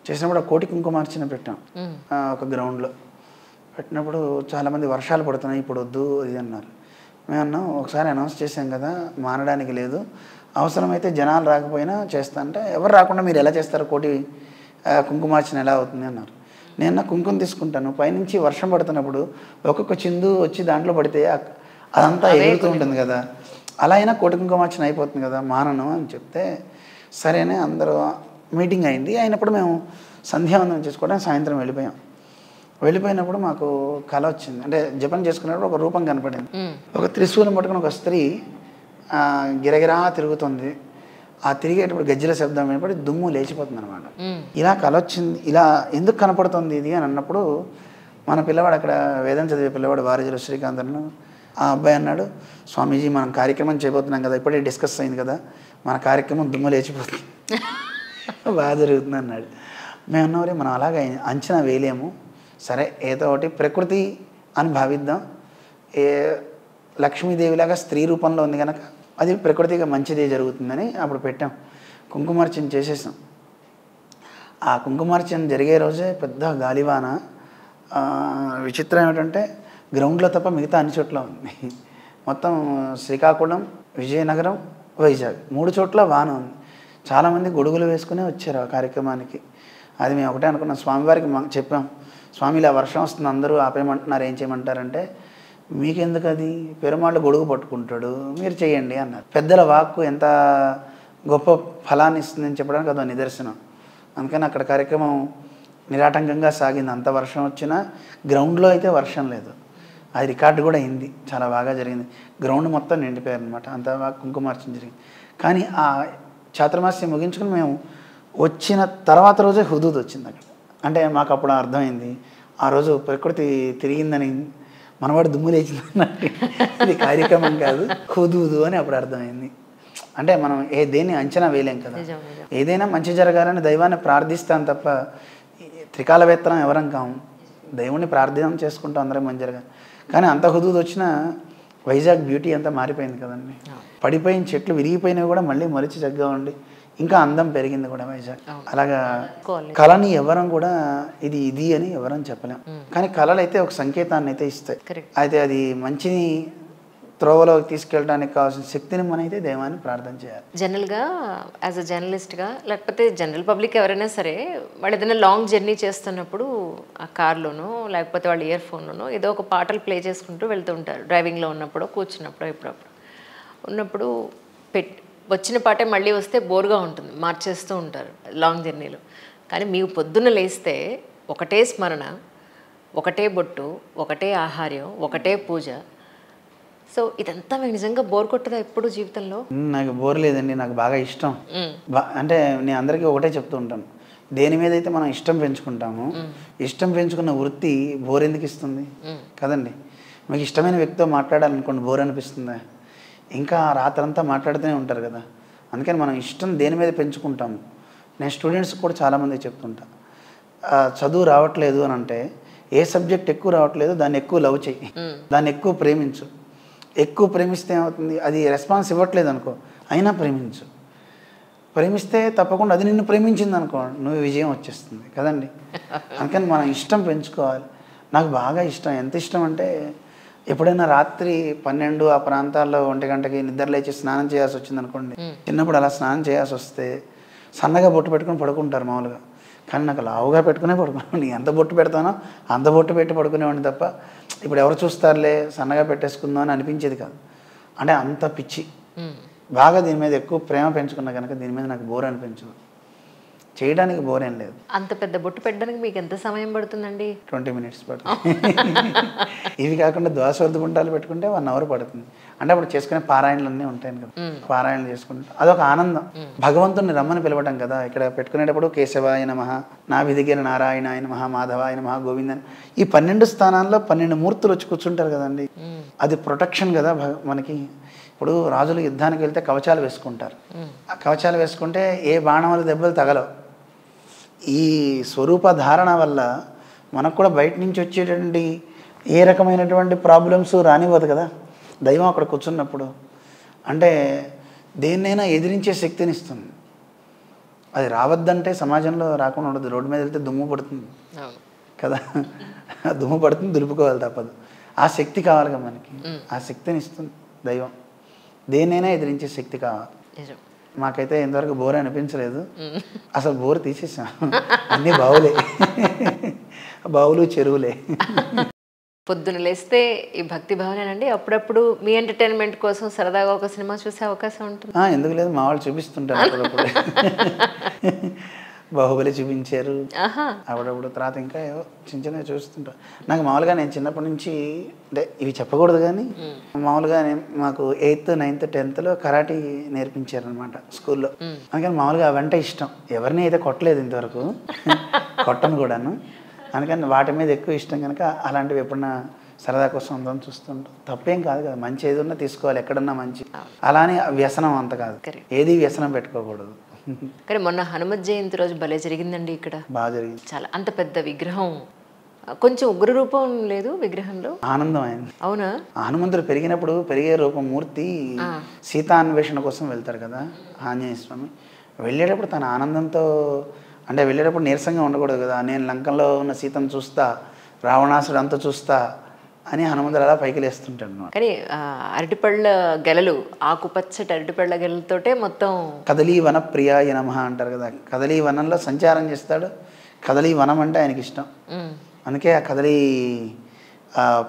చేసినప్పుడు కోటి కుంకుమార్చన పెట్టాం ఒక గ్రౌండ్లో. పెట్టినప్పుడు చాలామంది వర్షాలు పడుతున్నాయి, ఇప్పుడు వద్దు ఇది అన్నారు. మేము అన్నాం, ఒకసారి అనౌన్స్ చేసాం కదా, మానడానికి లేదు, అవసరమైతే జనాలు రాకపోయినా చేస్తా అంటే, ఎవరు రాకుండా మీరు ఎలా చేస్తారు, కోటి కుంకుమార్చన ఎలా అవుతుంది అన్నారు. నేను కుంకుమ తీసుకుంటాను, పైనుంచి వర్షం పడుతున్నప్పుడు ఒక్కొక్క చిందు వచ్చి దాంట్లో పడితే అదంతా ఎగురుతూ ఉంటుంది కదా, అలా అయినా కోటి కుంకుమార్చన అయిపోతుంది కదా, మానను అని చెప్తే సరేనే అందరూ మీటింగ్ అయింది. అయినప్పుడు మేము సంధ్యావందనం చేసుకోవడానికి సాయంత్రం వెళ్ళిపోయినప్పుడు మాకు కళ వచ్చింది. అంటే జపం చేసుకున్నప్పుడు ఒక రూపం కనపడింది. ఒక త్రిశూలం పట్టుకుని ఒక స్త్రీ గిరగిరా తిరుగుతుంది. ఆ తిరిగేటప్పుడు గజ్జల శబ్దం వినపడి దుమ్ము లేచిపోతుంది అనమాట. ఇలా కళ వచ్చింది, ఇలా ఎందుకు కనపడుతుంది ఇది అని అన్నప్పుడు మన పిల్లవాడు, అక్కడ వేదం చదివే పిల్లవాడు, వారిజల శ్రీకాంత్ అన్న, ఆ అబ్బాయి అన్నాడు, స్వామీజీ మనం కార్యక్రమం చేయబోతున్నాం కదా, ఇప్పుడే డిస్కస్ అయింది కదా, మన కార్యక్రమం దుమ్ము లేచిపోతుంది, బాగా జరుగుతుంది అన్నాడు. మేము అన్నవరే మనం అలాగే అంచనా వేయలేము, సరే ఏదో ఒకటి ప్రకృతి అని భావిద్దాం, లక్ష్మీదేవిలాగా స్త్రీ రూపంలో ఉంది కనుక అది ప్రకృతిగా మంచిదే జరుగుతుందని అప్పుడు పెట్టాం. కుంకుమార్చన చేసేసాం. ఆ కుంకుమార్చన జరిగే రోజే పెద్ద గాలివాన. విచిత్రం ఏమిటంటే గ్రౌండ్లో తప్ప మిగతా అన్ని చోట్ల ఉంది. మొత్తం శ్రీకాకుళం, విజయనగరం, వైజాగ్ 3 చోట్ల వాన ఉంది. చాలామంది గొడుగులు వేసుకునే వచ్చారు ఆ కార్యక్రమానికి. అది మేము ఒకటే అనుకున్నాం, స్వామివారికి చెప్పాం, స్వామి ఇలా వర్షం వస్తుంది, అందరూ ఆపేయమంటున్నారు, ఏం చేయమంటారంటే, మీకెందుకు అది, పెరుమాళ్ళు గొడుగు పట్టుకుంటాడు, మీరు చేయండి అన్నారు. పెద్దల వాక్కు ఎంత గొప్ప ఫలాన్ని ఇస్తుందని చెప్పడానికి అదో నిదర్శనం. అందుకని అక్కడ కార్యక్రమం నిరాటంకంగా సాగింది. అంత వర్షం వచ్చినా గ్రౌండ్లో అయితే వర్షం లేదు. అది రికార్డు కూడా అయింది, చాలా బాగా జరిగింది. గ్రౌండ్ మొత్తం నిండిపోయారు అనమాట, అంత బాగా కుంకుమార్చన జరిగింది. కానీ ఆ చాతుర్మాస్యం ముగించుకుని మేము వచ్చిన తర్వాత రోజే హుదూద్ వచ్చింది అక్కడ. అంటే మాకు అప్పుడు అర్థమైంది, ఆ రోజు ప్రకృతి తిరిగిందని, మనవాడు దుమ్ము లేచిందన్నట్టు ఇది కార్యక్రమం కాదు, హుదూదు అని అప్పుడు అర్థమైంది. అంటే మనం దేన్ని అంచనా వేయలేం కదా, ఏదైనా మంచి జరగాలని దైవాన్ని ప్రార్థిస్తాం తప్ప త్రికాలవేత్తనం ఎవరం కాము. దేవుణ్ణి ప్రార్థన చేసుకుంటాం అందరం మంచి జరగాలి. కానీ అంత హుదూదు వచ్చినా వైజాగ్ బ్యూటీ అంతా మారిపోయింది కదండి. పడిపోయిన చెట్లు విరిగిపోయినవి కూడా మళ్ళీ మొలిచి చక్కగా ఉండి ఇంకా అందం పెరిగింది కూడా వైజాగ్. అలాగా కళని ఎవరం కూడా ఇది అని ఎవరం చెప్పలేం. కానీ కళలు అయితే ఒక సంకేతాన్ని అయితే ఇస్తాయి. అయితే అది మంచిని త్రోవలోకి తీసుకెళ్ళడానికి కావాల్సిన శక్తిని మనైతే దైవాన్ని ప్రార్థన చేయాలి. జనరల్గా యాజ్ అ జర్నలిస్ట్గా లేకపోతే జనరల్ పబ్లిక్ ఎవరైనా సరే వాళ్ళు ఏదైనా లాంగ్ జర్నీ చేస్తున్నప్పుడు ఆ కార్లోనో లేకపోతే వాళ్ళ ఇయర్ ఫోన్లోనో ఏదో ఒక పాటలు ప్లే చేసుకుంటూ వెళ్తూ ఉంటారు. డ్రైవింగ్లో ఉన్నప్పుడు కూర్చున్నప్పుడు ఎప్పుడప్పుడు ఉన్నప్పుడు వచ్చిన పాటే మళ్ళీ వస్తే బోర్గా ఉంటుంది, మార్చేస్తూ ఉంటారు లాంగ్ జర్నీలో. కానీ మీకు పొద్దున్న లేస్తే ఒకటే స్మరణ, ఒకటే బొట్టు, ఒకటే ఆహార్యం, ఒకటే పూజ. సో ఇదంతా మీకు నిజంగా బోర్ కొట్టదా ఎప్పుడు జీవితంలో? నాకు బోర్ లేదండి, నాకు బాగా ఇష్టం. అంటే నేను అందరికీ ఒకటే చెప్తూ ఉంటాను, దేని మీద అయితే మనం ఇష్టం పెంచుకుంటామో ఇష్టం పెంచుకున్న వృత్తి బోర్ ఎందుకు ఇస్తుంది కదండి. మీకు ఇష్టమైన వ్యక్తితో మాట్లాడాలనుకోండి, బోర్ అనిపిస్తుందా? ఇంకా రాత్రంతా మాట్లాడుతూనే ఉంటారు కదా. అందుకని మనం ఇష్టం దేని మీద పెంచుకుంటాము. నేను స్టూడెంట్స్ కూడా చాలామంది చెప్తుంటా, చదువు రావట్లేదు అని అంటే ఏ సబ్జెక్ట్ ఎక్కువ రావట్లేదు దాన్ని ఎక్కువ లవ్ చేయి, దాన్ని ఎక్కువ ప్రేమించు. ఎక్కువ ప్రేమిస్తే ఏమవుతుంది, అది రెస్పాన్స్ ఇవ్వట్లేదు అనుకో, అయినా ప్రేమించు. ప్రేమిస్తే తప్పకుండా అది నిన్ను ప్రేమించింది అనుకో, నువ్వు విజయం వచ్చేస్తుంది కదండి. అందుకని మనం ఇష్టం పెంచుకోవాలి. నాకు బాగా ఇష్టం, ఎంత ఇష్టం అంటే ఎప్పుడైనా రాత్రి 12 ఆ ప్రాంతాల్లో 1 గంటకి నిద్ర లేచి స్నానం చేయాల్సి వచ్చింది అనుకోండి. చిన్నప్పుడు అలా స్నానం చేయాల్సి వస్తే సన్నగా బొట్టు పెట్టుకుని పడుకుంటారు మామూలుగా, కానీ నాకు లావుగా పెట్టుకునే పడుకున్నాను. ఎంత బొట్టు పెడతానో అంత బొట్టు పెట్టి పడుకునేవాడిని తప్ప ఇప్పుడు ఎవరు చూస్తారులే సన్నగా పెట్టేసుకుందాం అని అనిపించేది కాదు. అంటే అంత పిచ్చి, బాగా దీని మీద ఎక్కువ ప్రేమ పెంచుకున్నా కనుక దీని మీద నాకు బోర్ అనిపించదు. చేయడానికి బోర్ ఏం లేదు. అంత పెద్ద బొట్టు పెట్టడానికి మీకు ఎంత సమయం పడుతుందండి? 20 minutes పడుతుంది. ఇవి కాకుండా ద్వాసవర్ధ గుంటాలు పెట్టుకుంటే 1 hour పడుతుంది. అంటే అప్పుడు చేసుకునే పారాయణలు అన్నీ ఉంటాయి కదా, పారాయణలు చేసుకుంటే అదొక ఆనందం. భగవంతుని రమ్మని పిలవడం కదా. ఇక్కడ పెట్టుకునేటప్పుడు కేశవాయ నమః, నా విధిగిన నారాయణాయ నమః, మాధవాయ నమః, గోవిందని ఈ 12 స్థానాల్లో 12 మూర్తులు వచ్చి కూర్చుంటారు కదండి. అది ప్రొటెక్షన్ కదా మనకి. ఇప్పుడు రాజులు యుద్ధానికి వెళ్తే కవచాలు వేసుకుంటారు. ఆ కవచాలు వేసుకుంటే ఏ బాణాల దెబ్బలు తగలవు. ఈ స్వరూప ధారణ వల్ల మనకు కూడా బయట నుంచి వచ్చేటువంటి ఏ రకమైనటువంటి ప్రాబ్లమ్స్ రానివ్వదు కదా దైవం అక్కడ కూర్చున్నప్పుడు. అంటే దేన్నైనా ఎదిరించే శక్తిని ఇస్తుంది. అది రావద్దంటే సమాజంలో రాకుండా ఉండదు. రోడ్డు మీద వెళ్తే దుమ్ము పడుతుంది కదా, దుమ్ము పడుతుంది, దులుపుకోవాలి తప్పదు. ఆ శక్తి కావాలి కదా మనకి, ఆ శక్తిని ఇస్తుంది దైవం. దేన్నైనా ఎదిరించే శక్తి కావాలి. మాకైతే ఇంతవరకు బోర్ అనిపించలేదు. అసలు బోర్ తీసేసాం, అన్నీ బావులే, బావులు చెరువులే. పొద్దున లేస్తే ఈ భక్తి భావనేనండి. అప్పుడప్పుడు మీ ఎంటర్టైన్మెంట్ కోసం సరదాగా ఒక సినిమా చూసే అవకాశం ఉంటుంది? ఎందుకు లేదు, మా వాళ్ళు చూపిస్తుంటారు అప్పుడప్పుడు. బాహుబలి చూపించారు అప్పుడప్పుడు. తర్వాత ఇంకా ఏవో చిన్న చిన్నవి చూస్తుంటా. నాకు మామూలుగా నేను చిన్నప్పటి నుంచి, అంటే ఇవి చెప్పకూడదు కానీ మామూలుగా మాకు 8th, 9th, 10th కరాటీ నేర్పించారనమాట స్కూల్లో. అందుకని మామూలుగా అవంటే ఇష్టం. ఎవరిని అయితే కొట్టలేదు ఇంతవరకు, కొట్టను కూడాను. అందుకని వాటి మీద ఎక్కువ ఇష్టం కనుక అలాంటివి ఎప్పుడన్నా సరదా కోసం అందరం చూస్తుంటాం. తప్పేం కాదు కదా, మంచి ఏది ఉన్నా తీసుకోవాలి, ఎక్కడన్నా మంచి. అలానే వ్యసనం అంత కాదు, ఏది వ్యసనం పెట్టుకోకూడదు. కానీ మొన్న హనుమత్ జయంతి రోజు భలే జరిగిందండి ఇక్కడ. బాగా జరిగింది. చాలా అంత పెద్ద విగ్రహం, కొంచెం ఉగ్ర రూపం లేదు విగ్రహంలో, ఆనందం అయింది. అవునా? హనుమంతుడు పెరిగినప్పుడు పెరిగే రూపం మూర్తి సీతాన్వేషణ కోసం వెళ్తారు కదా ఆంజనేయ స్వామి. వెళ్ళేటప్పుడు తన ఆనందంతో, అంటే వెళ్ళేటప్పుడు నీరసంగా ఉండకూడదు కదా. నేను లంకంలో ఉన్న సీతను చూస్తా, రావణాసుడు అంతా చూస్తా అని హనుమంతుడు అలా పైకి లేస్తుంటాడు. కానీ అరటిపళ్ళ గెలలు, ఆకుపచ్చటి అరటిపళ్ళ గెలలతోటే మొత్తం. కదలీ వన ప్రియాయ నమః అంటారు కదా. కదలీ వనంలో సంచారం చేస్తాడు. కదలీ వనం అంటే ఆయనకి ఇష్టం. అందుకే ఆ కదలీ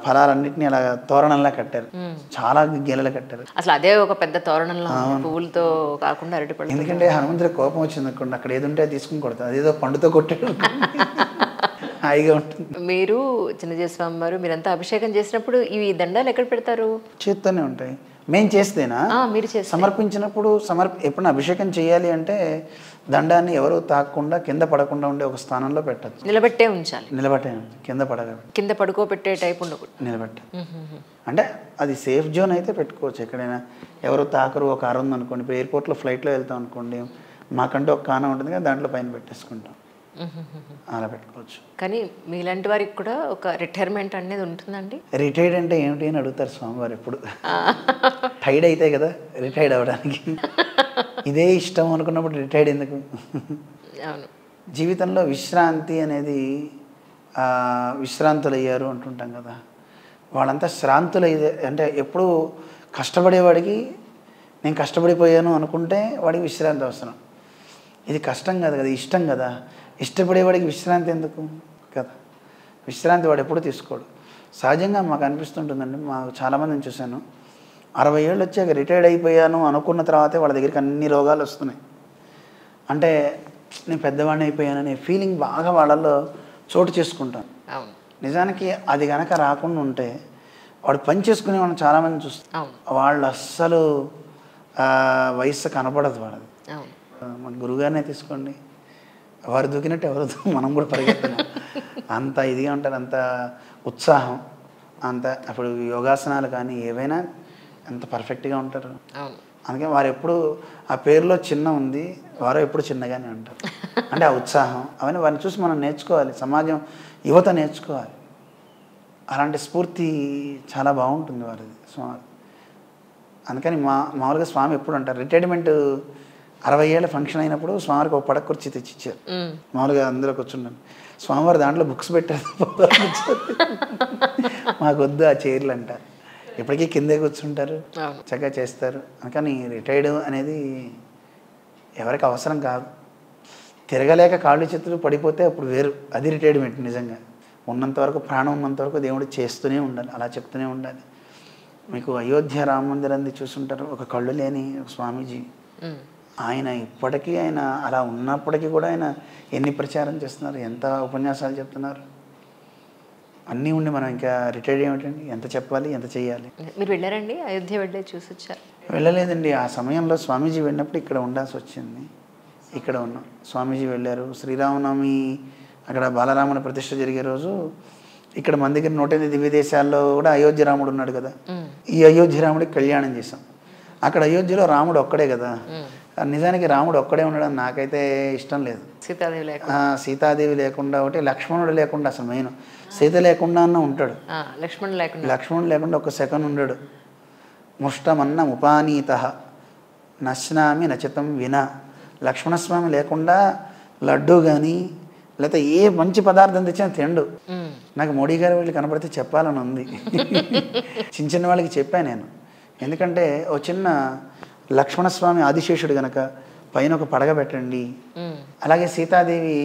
ఫలాలన్నింటినీ అలా తోరణంలా కట్టారు, చాలా గెలలు కట్టారు. అసలు అదే ఒక పెద్ద తోరణంలో పువ్వులతో కాకుండా అరటిపళ్ళు. ఎందుకంటే హనుమంతుడికి కోపం వచ్చింది అనుకోండి, అక్కడ ఏది ఉంటే తీసుకుని కొడతారు. అదేదో పండుతో కొట్టాడు, హాయిగా ఉంటుంది. మీరు చిన్నజీవ స్వామి వారు మీరంతా అభిషేకం చేసినప్పుడు ఇవి దండాలు ఎక్కడ పెడతారు? చేత్తోనే ఉంటాయి. మేము చేస్తేనా? మీరు సమర్పించినప్పుడు ఎప్పుడైనా అభిషేకం చేయాలి అంటే దండాన్ని ఎవరు తాకకుండా కింద పడకుండా ఉండే ఒక స్థానంలో పెట్టచ్చు. నిలబెట్టే ఉంచాలి. నిలబెట్టే, కింద కింద పడుకోబెట్టే టైప్ ఉండకూడదు, నిలబెట్ట. అంటే అది సేఫ్ జోన్ అయితే పెట్టుకోవచ్చు. ఎక్కడైనా ఎవరు తాకరు. ఒక కారు ఉంది అనుకోండి, ఇప్పుడు ఎయిర్పోర్ట్లో ఫ్లైట్లో వెళ్తాం అనుకోండి, మాకంటే ఒక కాన ఉంటుంది కదా, దాంట్లో పైన పెట్టేసుకుంటాం, అలా పెట్టుకోవచ్చు. కానీ మీలాంటి వారికి కూడా ఒక రిటైర్మెంట్ అనేది ఉంటుందండి. రిటైర్డ్ అంటే ఏమిటి అని అడుగుతారు స్వామివారు ఎప్పుడు. టైర్డ్ అయితే కదా రిటైర్డ్ అవ్వడానికి. ఇదే ఇష్టం అనుకున్నప్పుడు రిటైర్డ్ ఎందుకు? అవును. జీవితంలో విశ్రాంతి అనేది, విశ్రాంతులు అయ్యారు అంటుంటాం కదా, వాళ్ళంతా శ్రాంతులు అంటే ఎప్పుడు కష్టపడేవాడికి నేను కష్టపడిపోయాను అనుకుంటే వాడికి విశ్రాంతి అవసరం. ఇది కష్టం కాదు కదా, ఇష్టం కదా. ఇష్టపడేవాడికి విశ్రాంతి ఎందుకు కదా. విశ్రాంతి వాడు ఎప్పుడు తీసుకోడు. సహజంగా మాకు అనిపిస్తుంటుందండి, మాకు చాలామందిని చూశాను 60 ఏళ్ళు వచ్చాక రిటైర్డ్ అయిపోయాను అనుకున్న తర్వాతే వాళ్ళ దగ్గరికి అన్ని రోగాలు వస్తున్నాయి. అంటే నేను పెద్దవాడిని అయిపోయాననే ఫీలింగ్ బాగా వాళ్ళల్లో చోటు చేసుకుంటాను. నిజానికి అది కనుక రాకుండా ఉంటే వాడు పని చేసుకునే వాళ్ళని చాలామంది చూస్తాం, వాళ్ళు అస్సలు వయస్సు కనపడదు వాళ్ళది. మన గురుగారినే తీసుకోండి, వారు దూకినట్టు ఎవరు మనం కూడా పరిగెత్తున్నాం. అంత ఇదిగా ఉంటారు, అంత ఉత్సాహం, అంత అప్పుడు యోగాసనాలు కానీ ఏవైనా ఎంత పర్ఫెక్ట్గా ఉంటారు. అందుకే వారు ఎప్పుడు ఆ పేరులో చిన్న ఉంది, వారు ఎప్పుడు చిన్నగానే ఉంటారు. అంటే ఆ ఉత్సాహం అవన్నీ వారిని చూసి మనం నేర్చుకోవాలి, సమాజం యువత నేర్చుకోవాలి. అలాంటి స్ఫూర్తి చాలా బాగుంటుంది వారిది స్వామి. అందుకని మామూలుగా స్వామి ఎప్పుడు అంటారు, రిటైర్మెంట్ 60 ఏళ్ళ ఫంక్షన్ అయినప్పుడు స్వామివారికి ఒక పడక కుర్చీ తెచ్చిచ్చారు. మామూలుగా అందులో కూర్చున్నాను, స్వామివారి దాంట్లో బుక్స్ పెట్టారు. మాకు వద్దు ఆ చైర్లు అంటారు, ఇప్పటికీ కిందే కూర్చుంటారు, చక్కగా చేస్తారు. అందుకని రిటైర్డ్ అనేది ఎవరికి అవసరం కాదు. తిరగలేక కాళ్ళు చేతులు పడిపోతే అప్పుడు వేరు, అది రిటైర్మెంట్. నిజంగా ఉన్నంతవరకు, ప్రాణం ఉన్నంతవరకు దేవుడు చేస్తూనే ఉండాలి, అలా చెప్తూనే ఉండాలి. మీకు అయోధ్య రామ మందిరాన్ని చూసుంటారు, ఒక కళ్ళు లేని స్వామీజీ. ఆయన ఇప్పటికీ ఆయన అలా ఉన్నప్పటికీ కూడా ఆయన ఎన్ని ప్రచారం చేస్తున్నారు, ఎంత ఉపన్యాసాలు చెప్తున్నారు. అన్నీ ఉండి మనం ఇంకా రిటైర్డ్ ఏమిటండి, ఎంత చెప్పాలి, ఎంత చేయాలి. మీరు వెళ్ళారండి అయోధ్య, వెళ్ళే చూసి వచ్చారు? వెళ్ళలేదండి, ఆ సమయంలో స్వామీజీ వెళ్ళినప్పుడు ఇక్కడ ఉండాల్సి వచ్చింది. ఇక్కడ ఉన్నాం. స్వామీజీ వెళ్ళారు, శ్రీరామనవమి అక్కడ బాలరాముని ప్రతిష్ఠ జరిగే రోజు ఇక్కడ మన దగ్గర 108 దివ్య దేశాల్లో కూడా అయోధ్య రాముడు ఉన్నాడు కదా, ఈ అయోధ్య రాముడికి కళ్యాణం చేశాం. అక్కడ అయోధ్యలో రాముడు ఒక్కడే కదా. నిజానికి రాముడు ఒక్కడే ఉండడం నాకైతే ఇష్టం లేదు. సీతాదేవి లేకుండా ఒకటి, లక్ష్మణుడు లేకుండా, అసలు మెయిన్ సీత లేకుండా అన్న ఉంటాడు, లక్ష్మణుడు లేకుండా ఒక సెకండ్ ఉండడు. ముష్టమన్న ఉపానీత నశ్నామి నచితం వినా. లక్ష్మణస్వామి లేకుండా లడ్డు కానీ లేకపోతే ఏ మంచి పదార్థం తెచ్చినా తిండు. నాకు మోడీ గారు వీళ్ళు కనపడితే చెప్పాలని ఉంది. చిన్న వాళ్ళకి చెప్పాను నేను, ఎందుకంటే ఓ చిన్న లక్ష్మణస్వామి ఆదిశేషుడు గనక పైన ఒక పడగ పెట్టండి, అలాగే సీతాదేవి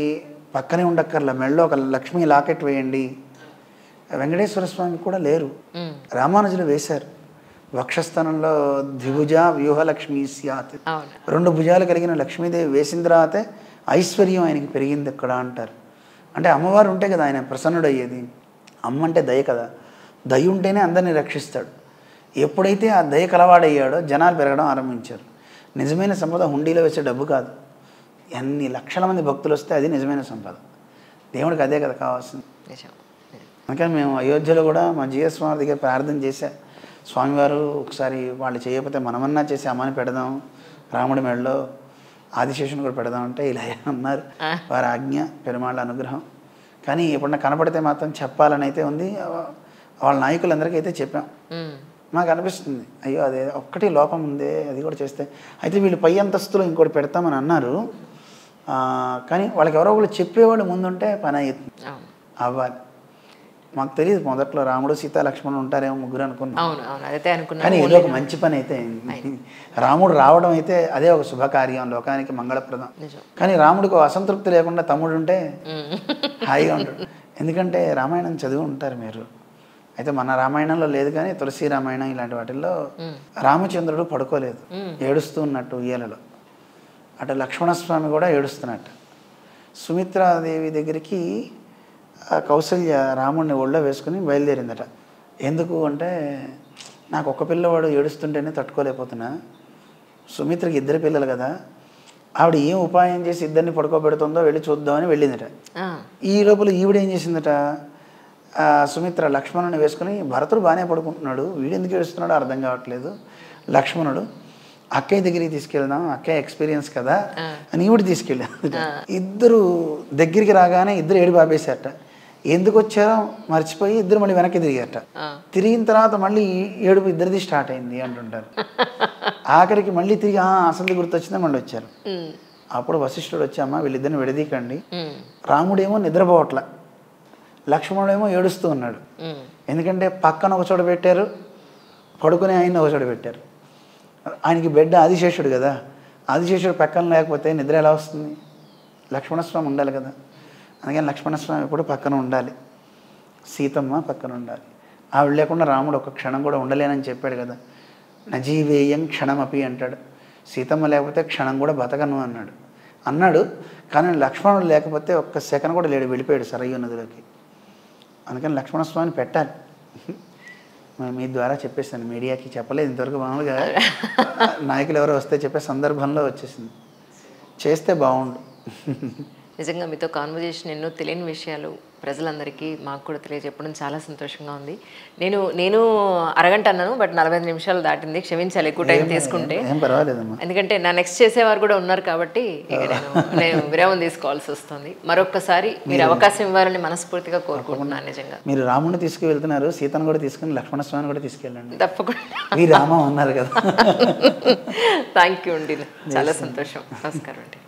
పక్కనే ఉండక్కర్ల మెళ్ళో ఒక లక్ష్మీ లాకెట్ వేయండి. వెంకటేశ్వర స్వామి కూడా లేరు, రామానుజులు వేశారు. వక్షస్థానంలో ద్విభుజ వ్యూహలక్ష్మీ స్యాత్, 2 భుజాలు కలిగిన లక్ష్మీదేవి వేసిన తర్వాతే ఐశ్వర్యం ఆయనకి పెరిగింది అక్కడ అంటారు. అంటే అమ్మవారు ఉంటే కదా ఆయన ప్రసన్నుడు అయ్యేది. అమ్మ అంటే దయ కదా, దయ ఉంటేనే అందరినీ రక్షిస్తాడు. ఎప్పుడైతే ఆ దయ కలవాడయ్యాడో జనాలు పెరగడం ఆరంభించారు. నిజమైన సంపద హుండీలో వేసే డబ్బు కాదు, ఎన్ని లక్షల మంది భక్తులు వస్తే అది నిజమైన సంపద. దేవుడికి అదే కదా కావాల్సింది. అందుకని మేము అయోధ్యలో కూడా మా జిఎస్ స్వామి దగ్గర ప్రార్థన చేశా, స్వామివారు ఒకసారి వాళ్ళు చేయకపోతే మనమన్నా చేసి అమ్మని పెడదాం, రాముడి మెడలో ఆదిశేషుని కూడా పెడదాం అంటే ఇలా అన్నారు. వారి ఆజ్ఞ, పెరుమాళ్ళ అనుగ్రహం. కానీ ఎప్పుడన్నా కనపడితే మాత్రం చెప్పాలని అయితే ఉంది. వాళ్ళ నాయకులందరికీ అయితే చెప్పాం. మాకు అనిపిస్తుంది అయ్యో అదే ఒక్కటి లోపం ఉందే, అది కూడా చేస్తే. అయితే వీళ్ళు పై అంతస్తులో ఇంకోటి పెడతామని అన్నారు, కానీ వాళ్ళకి ఎవరో ఒకళ్ళు చెప్పేవాళ్ళు ముందుంటే పని అవుతుంది, అవ్వాలి. మాకు తెలియదు మొదట్లో రాముడు సీత లక్ష్మణుడు ఉంటారేమో ముగ్గురు అనుకున్నాం, కానీ ఏదో ఒక మంచి పని అయితే రాముడు రావడం అయితే అదే ఒక శుభకార్యం, లోకానికి మంగళప్రదం. కానీ రాముడికి అసంతృప్తి లేకుండా తమ్ముడు ఉంటే హాయిగా ఉంటాడు. ఎందుకంటే రామాయణం చదివి ఉంటారు మీరు. అయితే మన రామాయణంలో లేదు, కానీ తులసి రామాయణం ఇలాంటి వాటిల్లో రామచంద్రుడు పడుకోలేదు, ఏడుస్తూ ఉన్నట్టు ఉయ్యాలలో. అటు లక్ష్మణస్వామి కూడా ఏడుస్తున్నట్టు. సుమిత్రాదేవి దగ్గరికి కౌసల్య రాముడిని ఒళ్ళో వేసుకుని బయలుదేరిందట. ఎందుకు అంటే, నాకు ఒక్క పిల్లవాడు ఏడుస్తుంటేనే తట్టుకోలేకపోతున్నా, సుమిత్రకి 2 పిల్లలు కదా, ఆవిడ ఏం ఉపాయం చేసి ఇద్దరిని పడుకోబెడుతుందో వెళ్ళి చూద్దామని వెళ్ళిందట. ఈ లోపల ఈవిడేం చేసిందట, సుమిత్ర లక్ష్మణుని వేసుకుని భరతుడు బాగానే పడుకుంటున్నాడు, వీడు ఎందుకు ఏడుస్తున్నాడో అర్థం కావట్లేదు, లక్ష్మణుడు అక్కయ్య దగ్గరికి తీసుకెళ్దాం, అక్కయ్య ఎక్స్పీరియన్స్ కదా అని ఈవిడ తీసుకెళ్ళాడు. ఇద్దరు దగ్గరికి రాగానే ఇద్దరు ఏడు బాబేశారట. ఎందుకు వచ్చారో మర్చిపోయి ఇద్దరు మళ్ళీ వెనక్కి తిరిగారట. తిరిగిన తర్వాత మళ్ళీ ఏడుపు ఇద్దరిది స్టార్ట్ అయింది అంటుంటారు. ఆఖరికి మళ్ళీ తిరిగి అసలు గుర్తొచ్చిందని మళ్ళీ వచ్చారు. అప్పుడు వశిష్ఠుడు వచ్చి, అమ్మ వీళ్ళిద్దరిని విడదీకండి, రాముడేమో నిద్రపోవట్ల, లక్ష్మణుడేమో ఏడుస్తూ ఉన్నాడు. ఎందుకంటే పక్కన ఒక చోట పెట్టారు, పడుకునే ఆయన ఒక చోట పెట్టారు. ఆయనకి బెడ్ ఆదిశేషుడు కదా, ఆదిశేషుడు పక్కన లేకపోతే నిద్ర ఎలా వస్తుంది? లక్ష్మణస్వామి ఉండాలి కదా, అందుకని లక్ష్మణస్వామి ఎప్పుడు పక్కన ఉండాలి, సీతమ్మ పక్కన ఉండాలి. ఆవిడ లేకుండా రాముడు ఒక క్షణం కూడా ఉండలేనని చెప్పాడు కదా, నజీవేయం క్షణమపి అంటాడు. సీతమ్మ లేకపోతే క్షణం కూడా బతకను అన్నాడు. కానీ లక్ష్మణుడు లేకపోతే ఒక్క సెకండ్ కూడా లేడు, వెళ్ళిపోయాడు సరయూ నదిలోకి. అందుకని లక్ష్మణస్వామిని పెట్టాలి. మీ ద్వారా చెప్పేసాను, మీడియాకి చెప్పలేదు ఇంతవరకు. మామూలుగా నాయకులు ఎవరో వస్తే చెప్పే సందర్భంలో వచ్చేసింది, చేస్తే బాగుండు. నిజంగా మీతో కాన్వర్జేషన్ ఎన్నో తెలియని విషయాలు ప్రజలందరికీ మాకు కూడా తెలియజెప్పడం చాలా సంతోషంగా ఉంది. నేను అరగంట అన్నాను, బట్ 45 నిమిషాలు దాటింది, క్షమించాలి ఎక్కువ టైం తీసుకుంటే. ఎందుకంటే నా నెక్స్ట్ చేసేవారు కూడా ఉన్నారు కాబట్టి ఇక నేను విరామం తీసుకోవాల్సి వస్తుంది. మరొక్కసారి మీరు అవకాశం ఇవ్వాలని మనస్ఫూర్తిగా కోరుకుంటున్నాను. నిజంగా మీరు రాముని తీసుకువెళ్తున్నారు, సీతను కూడా తీసుకుని లక్ష్మణస్వామిని కూడా తీసుకెళ్ళండి. తప్పకుండా. మీ రామ ఉన్నారు కదా. థ్యాంక్ యూ అండి, చాలా సంతోషం. నమస్కారం అండి.